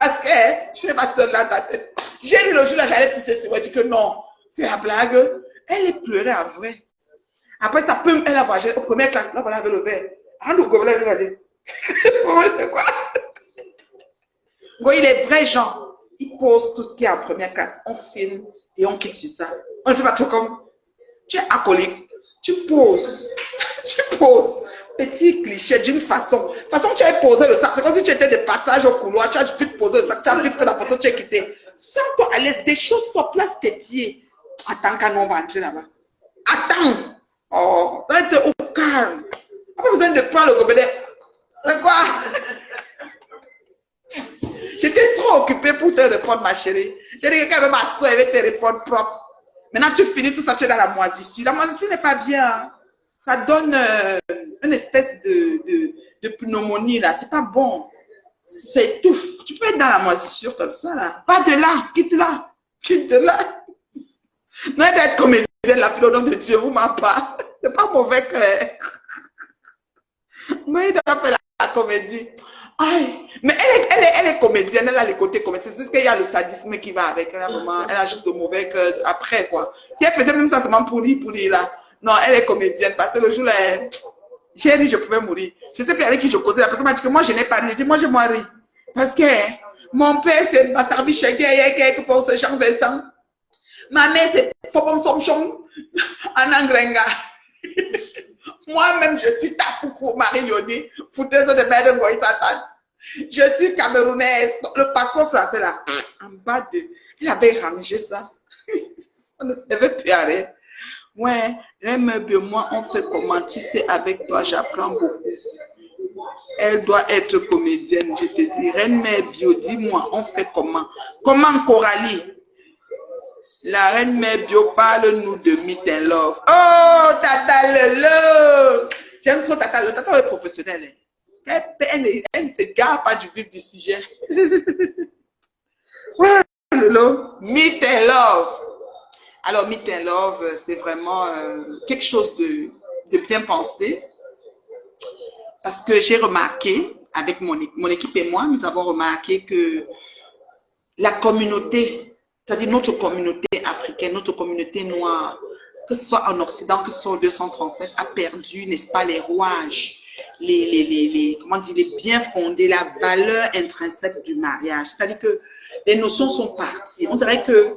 Parce que je n'ai pas seule dans ta tête. J'ai lu le jour là, j'allais pousser sur moi, je dis que non, c'est la blague. Elle est pleurée en vrai. Après, ça peut, elle a voyagé au première classe, là, voilà, avec le verre. Ah, nous, gobelet, regardez. C'est quoi? Bon, il est vrai, Jean. Il pose tout ce qui est en première classe. On filme et on quitte sur ça. On ne fait pas tout comme. Tu es acolyte. Tu poses. Tu poses. Petit cliché d'une façon. De toute façon, tu as posé le sac. C'est comme si tu étais de passage au couloir. Tu as vite posé le sac. Tu as vite fait la photo. Tu es quitté. Sens-toi à l'aise. Des choses, toi, place tes pieds. Attends quand on va entrer là-bas. Attends. Oh, ça va être au calme. Pas besoin de prendre le gobelet. C'est quoi? J'étais trop occupée pour te répondre, ma chérie. J'ai dit que quand même ma soeur avait te répondre propre. Maintenant, tu finis tout ça, tu es dans la moisissure. La moisissure n'est pas bien. Hein. Ça donne une espèce de pneumonie, là. C'est pas bon. C'est tout. Tu peux être dans la moisissure comme ça, là. Va de là. Quitte-la. Quitte de là. Non, d'être comédienne, la fille au nom de Dieu, vous m'en pas. C'est pas mauvais que... Mais il doit faire la comédie. Aïe. Mais elle est comédienne, elle a les côtés comédiens. C'est juste qu'il y a le sadisme qui va avec. Elle a juste le mauvais cœur après, quoi. Si elle faisait même ça seulement pour lui, là. Non, elle est comédienne parce que le jour là, j'ai ri, je pouvais mourir. Je sais plus avec qui je causais. La personne m'a dit que moi, je n'ai pas ri. Je dis, moi, je m'en ris. Parce que mon père, c'est Massarbi Chegué, quelque part, c'est Jean Vincent. Ma mère, c'est Fobom Somchon en Anglenga. Moi-même, je suis Tafuku Marie-Yoni, fouteuse de merde de Ngoï Satan. Je suis camerounaise. Le passeport français, là, en bas de... Il avait rangé ça. On ne savait plus à rien. Ouais, moi, on fait comment? Tu sais, avec toi, j'apprends beaucoup. Elle doit être comédienne, je te dis. Reine Mère Bio, dis-moi, on fait comment? Comment, Coralie? La Reine Mère Bio, parle-nous de Meet and Love. Oh, Tata Lolo! J'aime trop Tata Lolo. Tata est professionnelle. Elle ne se gare pas du vif du sujet. Ouais, Lolo. Meet and Love. Alors, Meet and Love, c'est vraiment quelque chose de bien pensé. Parce que j'ai remarqué, avec mon équipe et moi, nous avons remarqué que la communauté, c'est-à-dire notre communauté africaine, notre communauté noire, que ce soit en Occident, que ce soit au 237, a perdu, n'est-ce pas, les rouages, comment dire, les bien fondés, la valeur intrinsèque du mariage. C'est-à-dire que les notions sont parties. On dirait que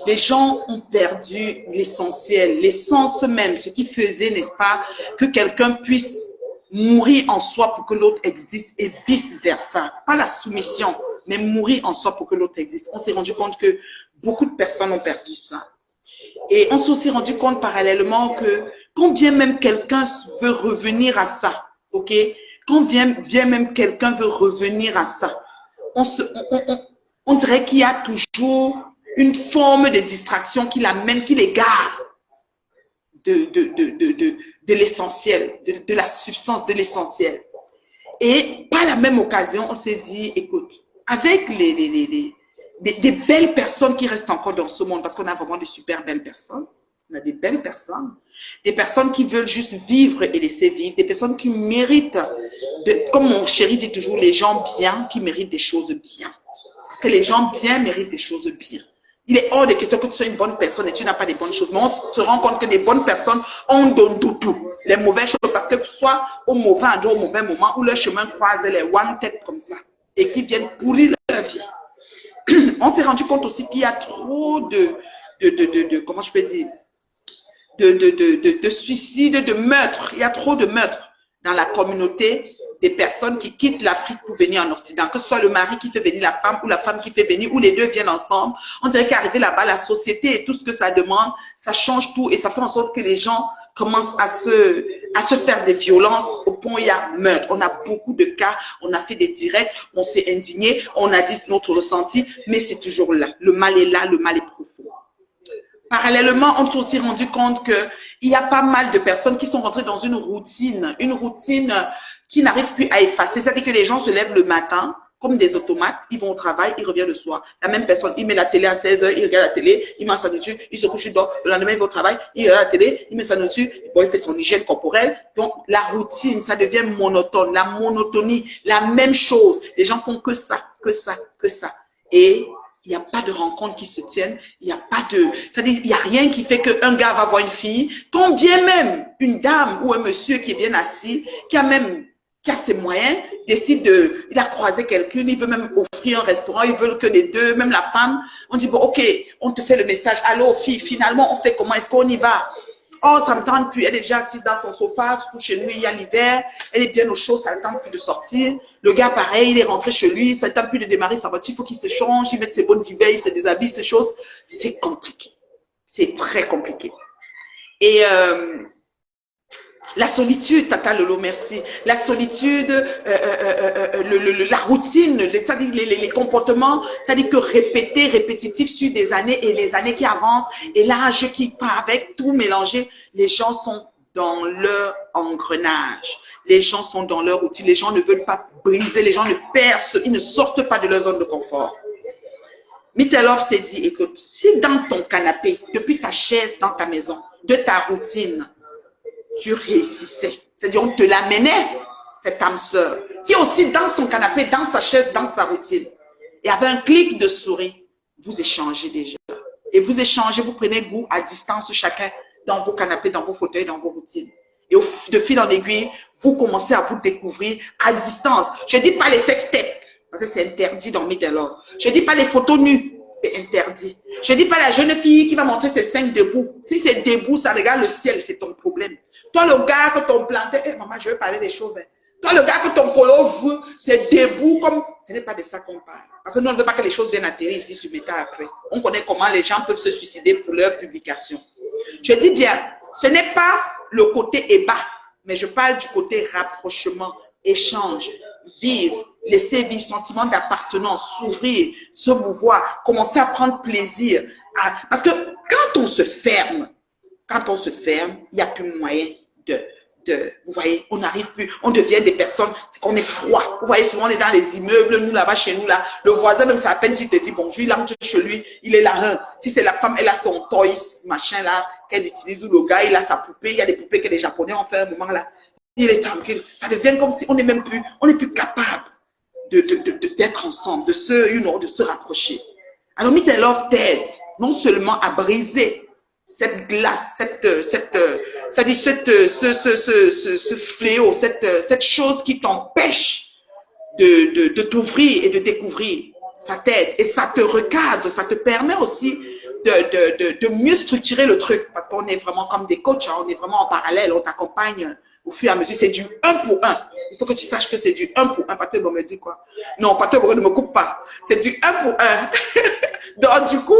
les gens ont perdu l'essentiel, l'essence même, ce qui faisait, n'est-ce pas, que quelqu'un puisse mourir en soi pour que l'autre existe et vice-versa. Pas la soumission, mais mourir en soi pour que l'autre existe. On s'est rendu compte que beaucoup de personnes ont perdu ça. Et on s'est aussi rendu compte parallèlement que quand bien même quelqu'un veut revenir à ça, ok, quand bien même quelqu'un veut revenir à ça, on dirait qu'il y a toujours une forme de distraction qui l'amène, qui l'égare de l'essentiel, de la substance de l'essentiel. Et par la même occasion, on s'est dit, écoute, avec des belles personnes qui restent encore dans ce monde, parce qu'on a vraiment de super belles personnes, on a des belles personnes, des personnes qui veulent juste vivre et laisser vivre, des personnes qui méritent, comme mon chéri dit toujours, les gens bien qui méritent des choses bien. Parce que les gens bien méritent des choses bien. Il est hors de question que tu sois une bonne personne et tu n'as pas des bonnes choses. Mais on se rend compte que les bonnes personnes ont donné tout. Les mauvaises choses, parce que soit au mauvais endroit, au mauvais moment, où leur chemin croise les one-tête comme ça, et qui viennent pourrir leur vie. On s'est rendu compte aussi qu'il y a trop comment je peux dire, de suicides, de meurtres. Il y a trop de meurtres dans la communauté des personnes qui quittent l'Afrique pour venir en Occident, que ce soit le mari qui fait venir la femme ou la femme qui fait venir, ou les deux viennent ensemble. On dirait qu'arrivé là-bas, la société et tout ce que ça demande, ça change tout et ça fait en sorte que les gens commencent à se faire des violences au point où il y a meurtre. On a beaucoup de cas, on a fait des directs, on s'est indigné, on a dit notre ressenti, mais c'est toujours là. Le mal est là, le mal est profond. Parallèlement, on s'est aussi rendu compte qu'il y a pas mal de personnes qui sont rentrées dans une routine qui n'arrive plus à effacer. C'est-à-dire que les gens se lèvent le matin comme des automates, ils vont au travail, ils reviennent le soir. La même personne, il met la télé à 16h, il regarde la télé, il mange sa nourriture, il se couche, il dort. Le lendemain, il va au travail, il regarde la télé, il met sa nourriture, bon, il fait son hygiène corporelle. Donc, la routine, ça devient monotone, la monotonie, la même chose. Les gens font que ça, que ça, que ça. Et il n'y a pas de rencontre qui se tienne, il n'y a pas de... C'est-à-dire, il n'y a rien qui fait qu'un gars va voir une fille, quand bien même une dame ou un monsieur qui est bien assis, qui a ses moyens, il a croisé quelqu'un, il veut même offrir un restaurant, il veut que les deux, même la femme, on dit, bon, ok, on te fait le message, allô, fille, finalement, on fait comment, est-ce qu'on y va? Oh, ça me tente plus, elle est déjà assise dans son sofa, surtout chez lui, il y a l'hiver, elle est bien au chaud, ça ne tente plus de sortir. Le gars, pareil, il est rentré chez lui, ça ne tente plus de démarrer sa voiture, il faut qu'il se change, il mette ses bonnes d'hiver, il se déshabille, ces choses. C'est compliqué. C'est très compliqué. Et la solitude, Tata Lolo, merci. La solitude, la routine, c'est-à-dire les comportements, c'est-à-dire que répétitifs sur des années et les années qui avancent et l'âge qui part avec, tout mélangé. Les gens sont dans leur engrenage. Les gens sont dans leur routine. Les gens ne veulent pas briser. Les gens ne percent. Ils ne sortent pas de leur zone de confort. Mitterlov s'est dit, écoute, si dans ton canapé, depuis ta chaise dans ta maison, de ta routine, tu réussissais. C'est-à-dire, on te l'amenait, cette âme sœur, qui est aussi dans son canapé, dans sa chaise, dans sa routine. Et avec un clic de souris, vous échangez déjà. Et vous échangez, vous prenez goût à distance chacun dans vos canapés, dans vos fauteuils, dans vos routines. Et de fil en aiguille, vous commencez à vous découvrir à distance. Je ne dis pas les sextapes, parce que c'est interdit dans Mitterlov. Je ne dis pas les photos nues. C'est interdit. Je ne dis pas la jeune fille qui va montrer ses seins debout. Si c'est debout, ça regarde le ciel, c'est ton problème. Toi, le gars que ton plantain, maman, je veux parler des choses. Hein. Toi, le gars que ton polo veut, c'est debout comme... Ce n'est pas de ça qu'on parle. Parce que nous, on ne veut pas que les choses viennent atterrir ici sur Meta après. On connaît comment les gens peuvent se suicider pour leur publication. Je dis bien, ce n'est pas le côté ébat, mais je parle du côté rapprochement, échange, vivre, laisser vivre, sentiment d'appartenance, s'ouvrir, se mouvoir, commencer à prendre plaisir. Parce que quand on se ferme, il n'y a plus moyen vous voyez, on n'arrive plus, on devient des personnes, on est froid. Vous voyez, souvent on est dans les immeubles, nous là-bas, chez nous là, le voisin même, c'est à peine s'il te dit bonjour, il entre chez lui, il est là. Hein. Si c'est la femme, elle a son toys, machin là, qu'elle utilise, ou le gars, il a sa poupée, il y a des poupées que les Japonais ont fait un moment là. il est tranquille. Ça devient comme si on n'est même plus, on n'est plus capable d'être ensemble, de se rapprocher. Alors, Meet and Love t'aide non seulement à briser cette glace, ce fléau, cette chose qui t'empêche de t'ouvrir et de découvrir. Ça t'aide et ça te recadre, ça te permet aussi de mieux structurer le truc parce qu'on est vraiment comme des coachs, hein, on est vraiment en parallèle, on t'accompagne au fur et à mesure. C'est du 1 pour 1. Il faut que tu saches que c'est du 1 pour 1. Patrick me dit quoi? Non, Patrick ne me coupe pas. C'est du 1 pour 1. Donc, du coup,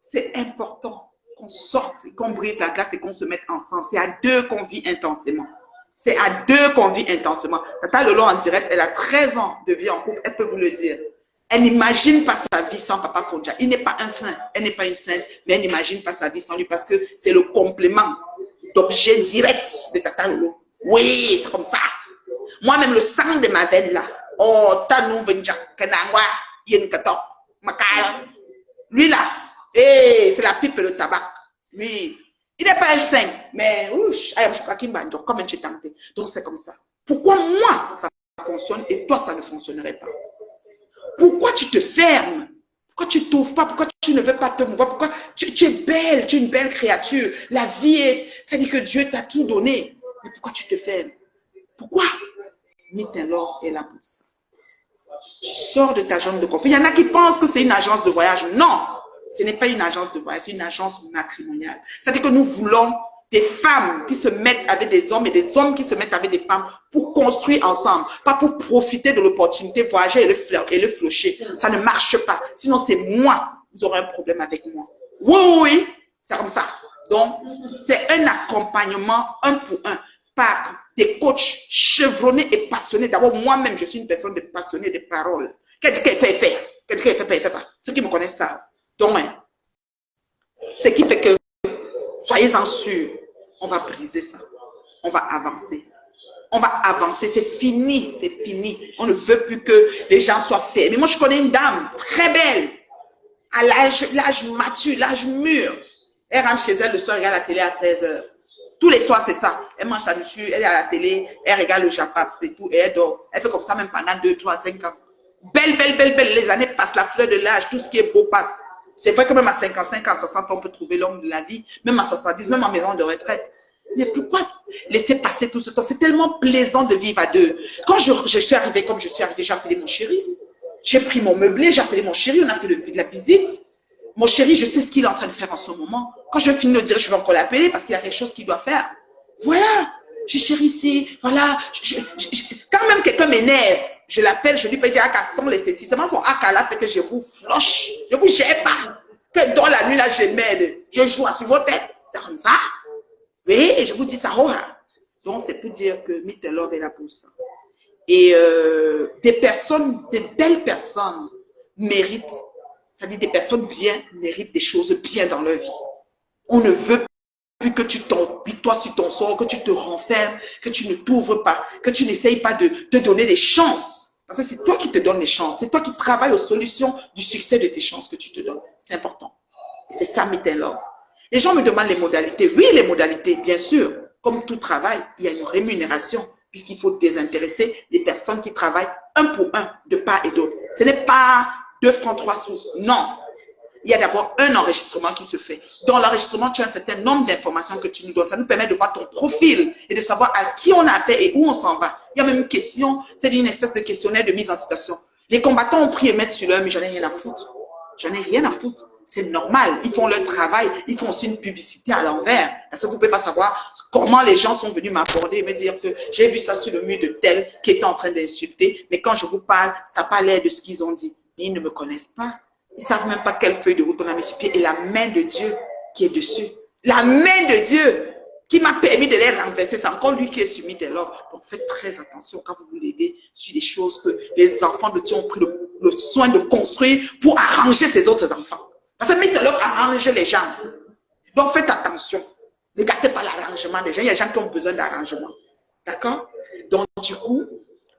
c'est important qu'on sorte, qu'on brise la glace et qu'on se mette ensemble. C'est à deux qu'on vit intensément. C'est à deux qu'on vit intensément. Tata Lolo en direct, elle a 13 ans de vie en couple, elle peut vous le dire. Elle n'imagine pas sa vie sans Papa Kodja. Il n'est pas un saint, elle n'est pas une sainte, mais elle n'imagine pas sa vie sans lui parce que c'est le complément d'objet direct de Tata Lolo. Oui, c'est comme ça. Moi-même, le sang de ma veine là. Oh, Tanou Venja, Kanangwa, Yenkato, Makala. Lui là, c'est la pipe et le tabac. Lui, il n'est pas un saint, mais comme un chétanté. Donc c'est comme ça. Pourquoi moi ça fonctionne et toi ça ne fonctionnerait pas? Pourquoi tu te fermes? Pourquoi tu ne t'ouvres pas? Pourquoi tu ne veux pas te mouvoir? Pourquoi tu es belle, tu es une belle créature. La vie est, ça dit que Dieu t'a tout donné. Mais pourquoi tu te fermes? Pourquoi? Meet and Love est là pour ça. Tu sors de ta zone de confort. Il y en a qui pensent que c'est une agence de voyage. Non, ce n'est pas une agence de voyage, c'est une agence matrimoniale. C'est-à-dire que nous voulons des femmes qui se mettent avec des hommes et des hommes qui se mettent avec des femmes pour construire ensemble, pas pour profiter de l'opportunité, voyager et le flocher. Ça ne marche pas. Sinon, c'est moi. Vous aurez un problème avec moi. Oui, oui, c'est comme ça. Donc, c'est un accompagnement 1 pour 1 par des coachs chevronnés et passionnés. D'abord, moi-même, je suis une personne passionnée de paroles. Qu'est-ce qu'elle fait, fait? Qu'est-ce qu'elle fait, fait pas? Ceux qui me connaissent savent. Donc, ce qui fait que, soyez-en sûrs, on va briser ça. On va avancer. On va avancer. C'est fini. C'est fini. On ne veut plus que les gens soient faits. Mais moi, je connais une dame très belle, à l'âge mature, l'âge mûr. Elle rentre chez elle le soir, elle regarde la télé à 16h. Tous les soirs, c'est ça. Elle mange sa nourriture, elle est à la télé, elle regarde le Japap et tout, et elle dort. Elle fait comme ça même pendant 2, 3, 5 ans. Belle, belle, belle, belle. Les années passent, la fleur de l'âge, tout ce qui est beau passe. C'est vrai que même à 55 ans, 60 ans, on peut trouver l'homme de la vie, même à 70, même en maison de retraite. Mais pourquoi laisser passer tout ce temps? C'est tellement plaisant de vivre à deux. Quand je suis arrivée, comme je suis arrivée, j'ai appelé mon chéri. J'ai pris mon meublé, j'ai appelé mon chéri, on a fait la visite. Mon chéri, je sais ce qu'il est en train de faire en ce moment. Quand je vais finir de dire, je vais encore l'appeler parce qu'il y a quelque chose qu'il doit faire. Voilà. J'ai chéri ici. Voilà. Quand même quelqu'un m'énerve, je l'appelle, je lui peux dire, ah, son laissez. C'est seulement son aka là fait que je vous floche. Je vous gère pas. Que dans la nuit là, je m'aide. Je joue sur vos têtes. C'est comme ça. Oui, et je vous dis ça. Donc, c'est pour dire que Meet and Love est là pour ça. Et des belles personnes méritent. C'est-à-dire des personnes bien méritent des choses bien dans leur vie. On ne veut plus que tu t'empitoies sur ton sort, que tu te renfermes, que tu ne t'ouvres pas, que tu n'essayes pas de te donner des chances. Parce que c'est toi qui te donnes les chances. C'est toi qui travailles aux solutions du succès de tes chances que tu te donnes. C'est important. Et c'est ça, Meet and Love. Les gens me demandent les modalités. Oui, les modalités, bien sûr. Comme tout travail, il y a une rémunération, puisqu'il faut désintéresser les personnes qui travaillent 1 pour 1, de part et d'autre. Ce n'est pas 2 francs 3 sous. Non. Il y a d'abord un enregistrement qui se fait. Dans l'enregistrement, tu as un certain nombre d'informations que tu nous donnes. Ça nous permet de voir ton profil et de savoir à qui on a affaire et où on s'en va. Il y a même une question, c'est une espèce de questionnaire de mise en situation. Les combattants ont pris et mettent sur l'heure, mais j'en ai rien à foutre. J'en ai rien à foutre. C'est normal. Ils font leur travail. Ils font aussi une publicité à l'envers. Parce que vous ne pouvez pas savoir comment les gens sont venus m'aborder et me dire que j'ai vu ça sur le mur de tel qui était en train d'insulter. Mais quand je vous parle, ça n'a pas l'air de ce qu'ils ont dit. Mais ils ne me connaissent pas. Ils ne savent même pas quelle feuille de route on a mis sur pied. Et la main de Dieu qui est dessus. La main de Dieu qui m'a permis de les renverser. C'est encore lui qui est sur Meet and Love. Donc faites très attention quand vous voulez aider sur des choses que les enfants de Dieu ont pris le soin de construire pour arranger ces autres enfants. Parce que Meet and Love arrange les gens. Donc faites attention. Ne gâtez pas l'arrangement des gens. Il y a des gens qui ont besoin d'arrangement. D'accord? Donc du coup,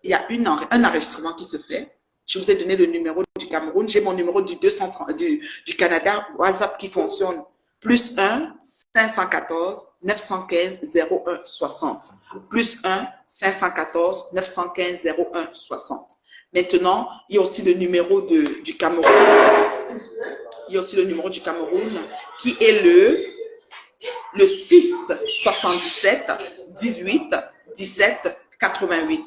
il y a un enregistrement qui se fait. Je vous ai donné le numéro du Cameroun. J'ai mon numéro du 230 du Canada, WhatsApp qui fonctionne plus 1 514 915 01 60. Plus 1 514 915 01 60. Maintenant, il y a aussi le numéro du Cameroun. Il y a aussi le numéro du Cameroun qui est le 6 77 18 17 88.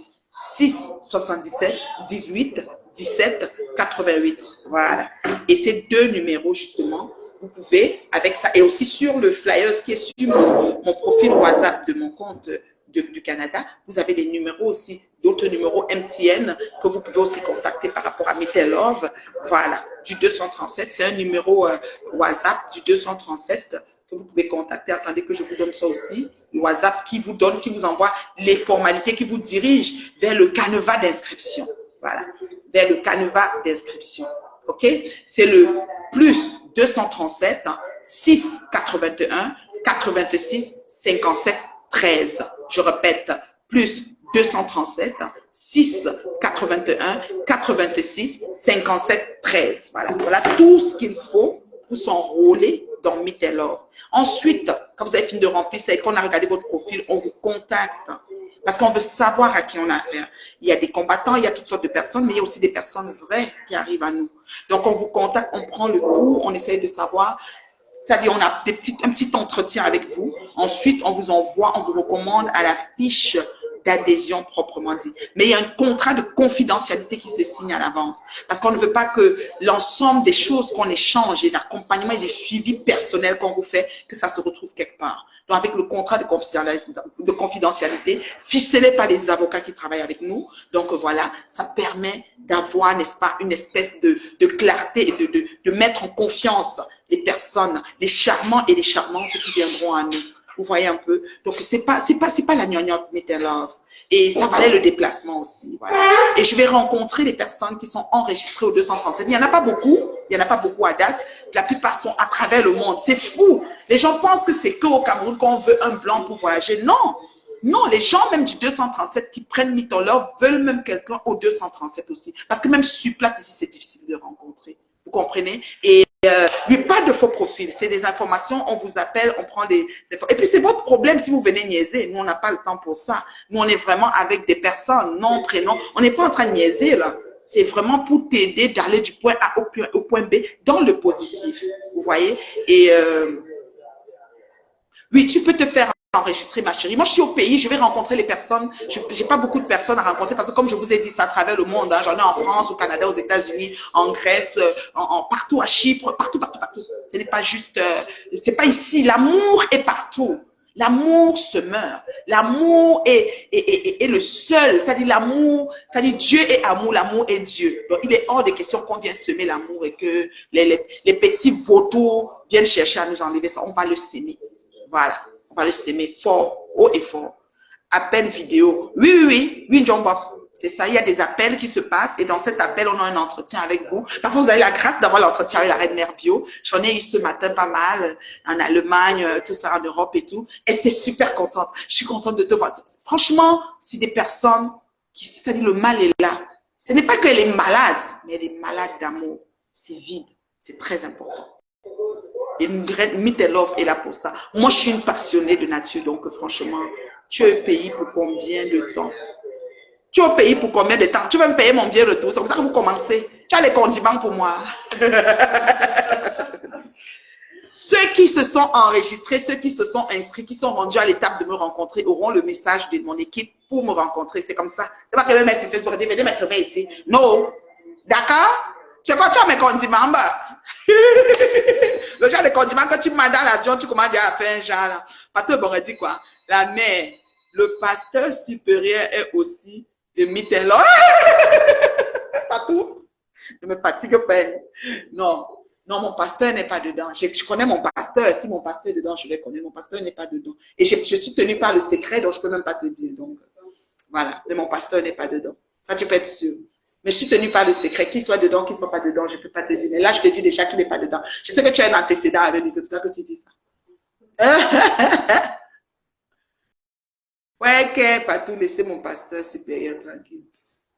6 77 18 17 88. Voilà. Et ces deux numéros, justement, vous pouvez, avec ça, et aussi sur le flyer qui est sur mon profil WhatsApp de mon compte du Canada, vous avez des numéros aussi, d'autres numéros MTN que vous pouvez aussi contacter par rapport à Metal Love. Voilà, du 237, c'est un numéro WhatsApp du 237 que vous pouvez contacter. Attendez que je vous donne ça aussi. Le WhatsApp qui vous envoie les formalités, qui vous dirige vers le canevas d'inscription. Voilà, vers le canevas d'inscription. OK? C'est le plus 237 6 81 86 57 13. Je répète, plus 237 6 81 86 57 13. Voilà, voilà tout ce qu'il faut pour s'enrôler dans Metal Love. Ensuite, quand vous avez fini de remplir ça et qu'on a regardé votre profil, on vous contacte parce qu'on veut savoir à qui on a affaire. Il y a des combattants, il y a toutes sortes de personnes, mais il y a aussi des personnes vraies qui arrivent à nous. Donc, on vous contacte, on prend le pouls, on essaye de savoir. C'est-à-dire, on a un petit entretien avec vous. Ensuite, on vous envoie, on vous recommande à la fiche d'adhésion proprement dit. Mais il y a un contrat de confidentialité qui se signe à l'avance. Parce qu'on ne veut pas que l'ensemble des choses qu'on échange et d'accompagnement et de suivi personnel qu'on vous fait, que ça se retrouve quelque part. Donc, avec le contrat de confidentialité ficelé par les avocats qui travaillent avec nous. Donc, voilà, ça permet d'avoir, n'est-ce pas, une espèce de clarté et de mettre en confiance les personnes, les charmants et les charmantes qui viendront à nous. Vous voyez un peu. Donc, c'est pas la gnognotte Metal Love. Et ça valait le déplacement aussi. Voilà. Et je vais rencontrer les personnes qui sont enregistrées au 237. Il n'y en a pas beaucoup. Il n'y en a pas beaucoup à date. La plupart sont à travers le monde. C'est fou. Les gens pensent que c'est qu'au Cameroun qu'on veut un blanc pour voyager. Non. Non, les gens même du 237 qui prennent Metal Love veulent même quelqu'un au 237 aussi. Parce que même sur place ici, c'est difficile de rencontrer. Vous comprenez? Et oui, pas de faux profil. C'est des informations, on vous appelle, on prend des... Et puis, c'est votre problème si vous venez niaiser. Nous, on n'a pas le temps pour ça. Nous, on est vraiment avec des personnes, nom, prénom. On n'est pas en train de niaiser, là. C'est vraiment pour t'aider d'aller du point A au point B dans le positif. Vous voyez? Et oui, tu peux te faire enregistrer, ma chérie. Moi, je suis au pays, je vais rencontrer les personnes. Je n'ai pas beaucoup de personnes à rencontrer parce que, comme je vous ai dit, ça à travers le monde. Hein. J'en ai en France, au Canada, aux États-Unis, en Grèce, partout à Chypre, partout. Ce n'est pas juste, c'est pas ici. L'amour est partout. L'amour se meurt. L'amour est le seul. C'est-à-dire l'amour, c'est-à-dire Dieu est amour, l'amour est Dieu. Donc, il est hors de question qu'on vienne semer l'amour et que les petits vautours viennent chercher à nous enlever ça. On va le s'aimer. Voilà. On va le s'aimer fort, haut et fort. Appel vidéo. Oui, John Bob. C'est ça, il y a des appels qui se passent et dans cet appel, on a un entretien avec vous. Parfois, vous avez la grâce d'avoir l'entretien avec la reine mère bio. J'en ai eu ce matin pas mal, en Allemagne, tout ça, en Europe et tout. Et j'étais super contente. Je suis contente de te voir. Franchement, c'est des personnes qui, c'est-à-dire le mal est là. Ce n'est pas qu'elle est malade, mais elle est malade d'amour. C'est vide. C'est très important. Et Metal Love est là pour ça. Moi, je suis une passionnée de nature, donc franchement, tu es au pays pour combien de temps? Tu es au pays pour combien de temps? Tu veux me payer mon billet retour? C'est comme ça que vous commencez. Tu as les condiments pour moi. Ceux qui se sont enregistrés, ceux qui se sont inscrits, qui sont rendus à l'étape de me rencontrer, auront le message de mon équipe pour me rencontrer. C'est comme ça. C'est pas que je vais me pour dire, venez me trouver ici. Non. D'accord? Tu vois, tu as mes condiments, bah. Le genre de condiments que tu manges dans l'avion, tu commences à faire un genre là. Pasteur Boré dit quoi? La mère, le pasteur supérieur est aussi de Metal Love. Pas tout. Ne me fatigue pas. Non, mon pasteur n'est pas dedans. Je connais mon pasteur. Si mon pasteur est dedans, je le connais. Mon pasteur n'est pas dedans. Et je suis tenue par le secret, donc je ne peux même pas te dire. Donc, voilà. Mais mon pasteur n'est pas dedans. Ça, tu peux être sûr. Mais je suis tenue par le secret. Qu'il soit dedans, qu'il ne soit pas dedans, je ne peux pas te dire. Mais là, je te dis déjà qu'il n'est pas dedans. Je sais que tu as un antécédent avec lui, c'est pour ça que tu dis ça. Ouais, ok, pas tout laisser mon pasteur supérieur tranquille.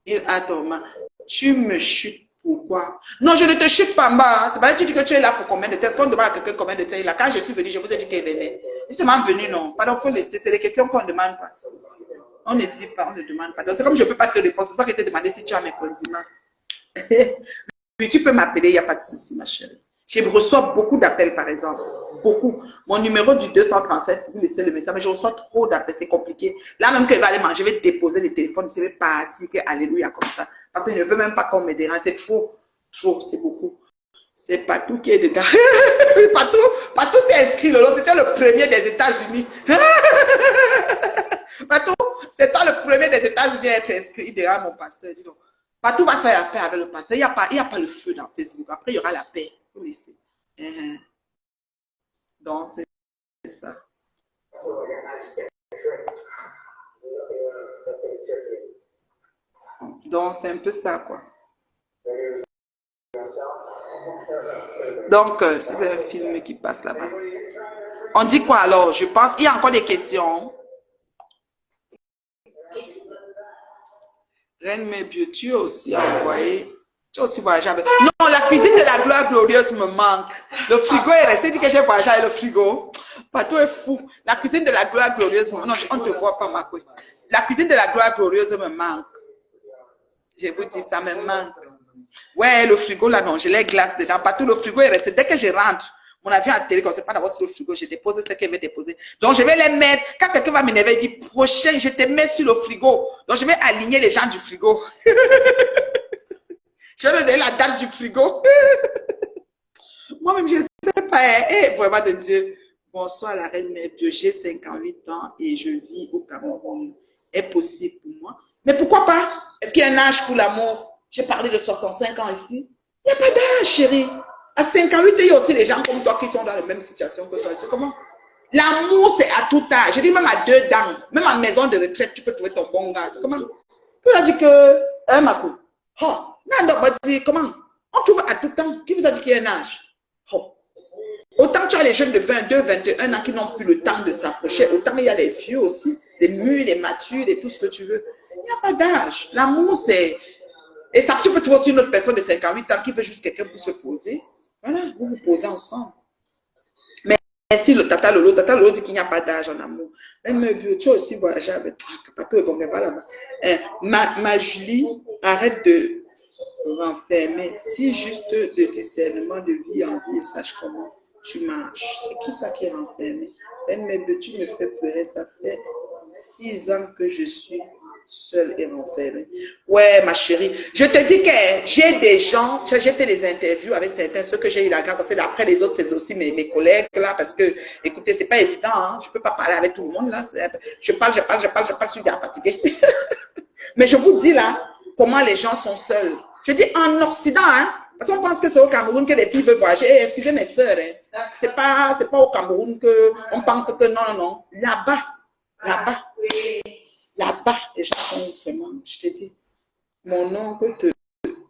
Il a ton main. Tu me chutes Pourquoi? Non, je ne te chute pas en bas. Hein. C'est pas que tu dis que tu es là pour combien de temps. Est-ce qu'on demande à quelqu'un combien de temps il est là? Quand je suis venue, je vous ai dit qu'elle venait. Il s'est même venu, non. Pardon, il faut laisser. C'est des questions qu'on ne demande pas. On ne dit pas, on ne demande pas. Donc, c'est comme je ne peux pas te répondre. C'est pour ça que je t'ai demandé si tu as mes condiments. Oui, tu peux m'appeler, il n'y a pas de souci, ma chérie. Je reçois beaucoup d'appels, par exemple. Beaucoup. Mon numéro du 237, vous laissez le message, mais je reçois trop d'appels, c'est compliqué. Là, même qu'il va aller manger, je vais déposer le téléphone, je vais partir, que alléluia, comme ça. Parce que je ne veux même pas qu'on me dérange. C'est trop. Trop, c'est beaucoup. C'est Patou qui est dedans. Patou s'est inscrit, Lolo. C'était le premier des États-Unis. Patou, c'est toi le premier des États-Unis à être inscrit derrière mon pasteur. Dis donc. Patou va se faire la paix avec le pasteur. Il n'y a pas le feu dans Facebook. Après, il y aura la paix. Il faut laisser. Donc, c'est ça. Donc, c'est un peu ça, quoi. Donc, c'est un film qui passe là-bas. On dit quoi alors? Je pense, il y a encore des questions. Reine Mébio, tu as aussi envoyé, tu as aussi voyagé avec... Non, la cuisine de la gloire glorieuse me manque. Le frigo est resté, dit que j'ai voyagé avec le frigo. Patou est fou. La cuisine de la gloire glorieuse, non, on ne te voit pas, ma couille. La cuisine de la gloire glorieuse me manque. Je vous dis, ça me manque. Ouais, le frigo là, non, je les glace dedans. Patou, le frigo est resté. Dès que je rentre, mon avion à télé, quand c'est pas d'abord sur le frigo, je dépose ce qu'elle veut déposer. Donc, je vais les mettre. Quand quelqu'un va m'énerver, il dit, prochain, je te mets sur le frigo. Donc, je vais aligner les gens du frigo. Je vais leur donner la date du frigo. Moi-même, je ne sais pas. Eh, vraiment de Dieu. Bonsoir, la reine Mébio. J'ai 58 ans et je vis au Cameroun. Est possible pour moi? Mais pourquoi pas? Est-ce qu'il y a un âge pour l'amour? J'ai parlé de 65 ans ici. Il n'y a pas d'âge, chérie. À 58, il y a aussi des gens comme toi qui sont dans la même situation que toi. C'est comment? L'amour, c'est à tout âge. Je dis même à 2 dents. Même en maison de retraite, tu peux trouver ton bon gars. C'est comment? Tu as dit que... Hein, ma couille? Oh. Non, comment? On trouve à tout temps. Qui vous a dit qu'il y a un âge? Oh. Autant tu as les jeunes de 22, 21 ans qui n'ont plus le temps de s'approcher, autant il y a les vieux aussi, les mûrs, les matures et tout ce que tu veux. Il n'y a pas d'âge. L'amour, c'est... Et ça, tu peux trouver aussi une autre personne de 58 ans qui veut juste quelqu'un pour se poser. Voilà, vous vous posez ensemble. Mais si le Tata Lolo dit qu'il n'y a pas d'âge en amour. Mais tu as aussi voyagé avec... Bon, mais voilà. Ma Julie, arrête de renfermer. Si juste de discernement de vie en vie, sache comment tu marches. C'est qui ça qui est renfermé? Mais tu me fais pleurer, ça fait 6 ans que je suis seule et renfermée. Ouais, ma chérie. Je te dis que j'ai des gens, j'ai fait des interviews avec certains, ceux que j'ai eu la grâce, après les autres, c'est aussi mes collègues là, parce que, écoutez, c'est pas évident, hein, je peux pas parler avec tout le monde là, je parle, je suis déjà fatiguée. Mais je vous dis là, comment les gens sont seuls. Je dis en Occident, hein, parce qu'on pense que c'est au Cameroun que les filles veulent voyager. Hey, excusez mes sœurs, hein. C'est pas au Cameroun que on pense que non. Là-bas, les gens sont vraiment, je te dis, mon oncle,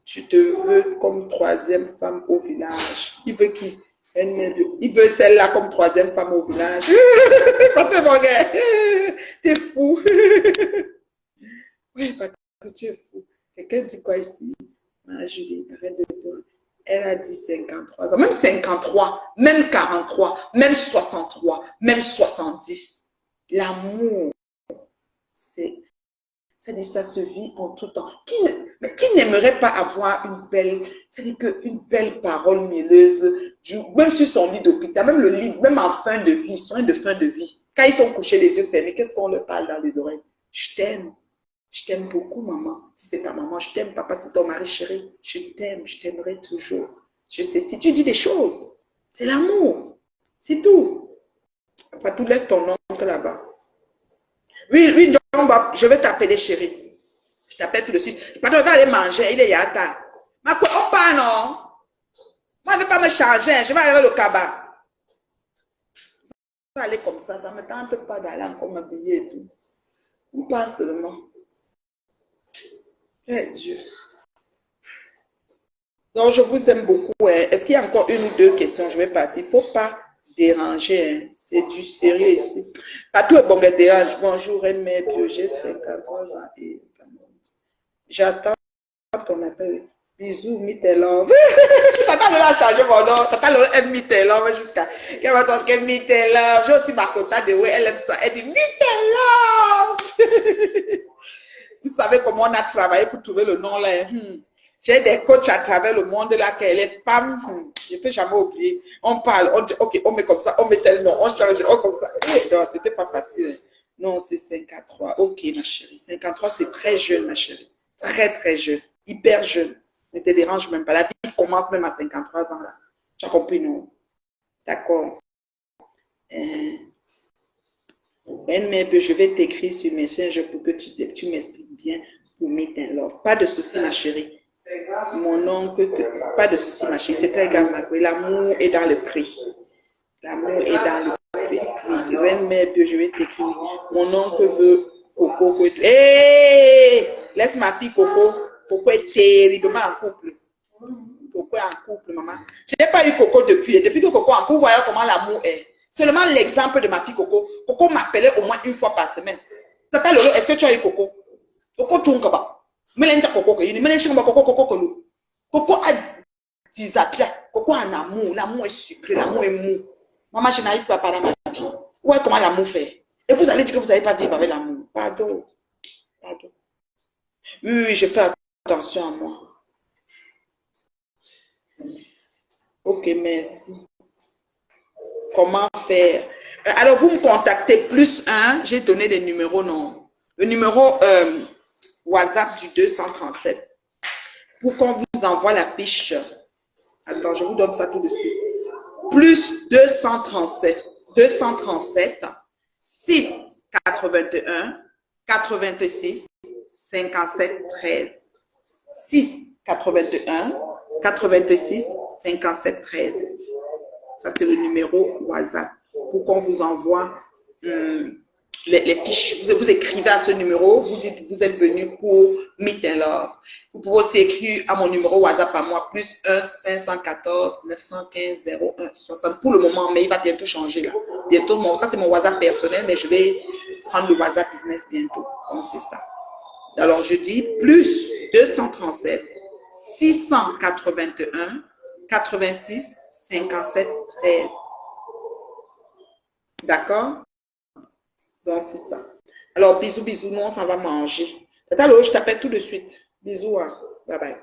tu te veux comme 3e femme au village. Il veut qui? Il veut celle-là comme 3e femme au village. Parce que mon gars, t'es fou. Oui, parce que tu es fou. Quelqu'un dit quoi ici? Ah, Julie, arrête de toi. Elle a dit 53 ans. Même 53, même 43, même 63, même 70. L'amour, c'est-à-dire ça se vit en tout temps. Qui n'aimerait pas avoir une belle parole mielleuse, même sur son lit d'hôpital, même le lit, même en fin de vie, soin de fin de vie. Quand ils sont couchés les yeux fermés, qu'est-ce qu'on leur parle dans les oreilles? Je t'aime. Je t'aime beaucoup, maman. Si c'est ta maman, je t'aime. Papa, c'est ton mari chéri. Je t'aime, je t'aimerai toujours. Je sais, si tu dis des choses, c'est l'amour. C'est tout. Après tout, laisse ton oncle là-bas. Oui, John Bob, je vais t'appeler chéri. Je t'appelle tout de suite. Pardon, va aller manger. Il est yata. Ma quoi, on part, non? Moi, je ne vais pas me changer. Je vais aller au cabas. Je vais aller comme ça. Ça ne me tente pas d'aller encore m'habiller et tout. On part seulement. Eh Dieu. Donc, je vous aime beaucoup. Hein. Est-ce qu'il y a encore 1 ou 2 questions? Je vais partir. Il ne faut pas déranger. Hein. C'est du sérieux ici. Patou est bon, dérange. Bonjour, Reine Mébio. J'ai 53 ans et j'attends ton appel. Bisous, meet and love. Tata Lola a changé mon nom. Tata Lola aime meet and love jusqu'à qu'elle va entendre qu'elle meet and love. J'ai aussi ma contact de ouais, elle aime ça. Elle dit meet and love. Vous savez comment on a travaillé pour trouver le nom là. J'ai des coachs à travers le monde là, qu'elle est femme. Je ne peux jamais oublier. On parle, on dit, ok, on met comme ça, on met tel nom, on change, on comme ça. Non, c'était pas facile. Non, c'est 53. Ok, ma chérie. 53, c'est très jeune, ma chérie. Très, très jeune. Hyper jeune. Ne te dérange même pas. La vie commence même à 53 ans là. Tu as compris, non? D'accord. Mais je vais t'écrire sur Messenger pour que tu m'expliques bien pour meet and love. Pas de souci, ma chérie. Mon oncle, pas de souci, ma chérie. C'est très grave, ma chérie. L'amour est dans le prix. L'amour est dans le prix. Reine-mère, je vais t'écrire. Mon oncle veut Coco. Hé! Laisse ma fille Coco. Coco est terriblement en couple. Coco est en couple, maman. Je n'ai pas eu Coco depuis. Depuis que Coco est en couple, vous voyez comment l'amour est. Seulement l'exemple de ma fille Coco. Coco m'appelait au moins une fois par semaine. Tata Lolo, est-ce que tu as eu Coco? Coco Tchoungaba. Coco a disapia. Coco a un amour. L'amour est sucré. L'amour est mou. Maman, je n'arrive pas à parler à ma fille. Ouais, comment l'amour fait? Et vous allez dire que vous n'allez pas vivre avec l'amour. Pardon. Pardon. Oui, je fais attention à moi. Ok, merci. Comment faire? Alors, vous me contactez +1. J'ai donné les numéros, non. Le numéro WhatsApp du 237. Pour qu'on vous envoie la fiche. Attends, je vous donne ça tout de suite. +237 6 81 86 57 13. 6 81 86 57 13. Ça, c'est le numéro WhatsApp. Pour qu'on vous envoie les fiches. Vous écrivez à ce numéro, vous dites vous êtes venu pour meet and love. Vous pouvez aussi écrire à mon numéro WhatsApp à moi, +1 514 915 01 60 pour le moment, mais il va bientôt changer là. Bientôt, ça c'est mon WhatsApp personnel, mais je vais prendre le WhatsApp business bientôt. Donc c'est ça. Alors je dis +237 681 86 57 13. D'accord? Donc, c'est ça. Alors, bisous, bisous. Nous, on s'en va manger. Tata Lolo, je t'appelle tout de suite. Bisous. Hein. Bye bye.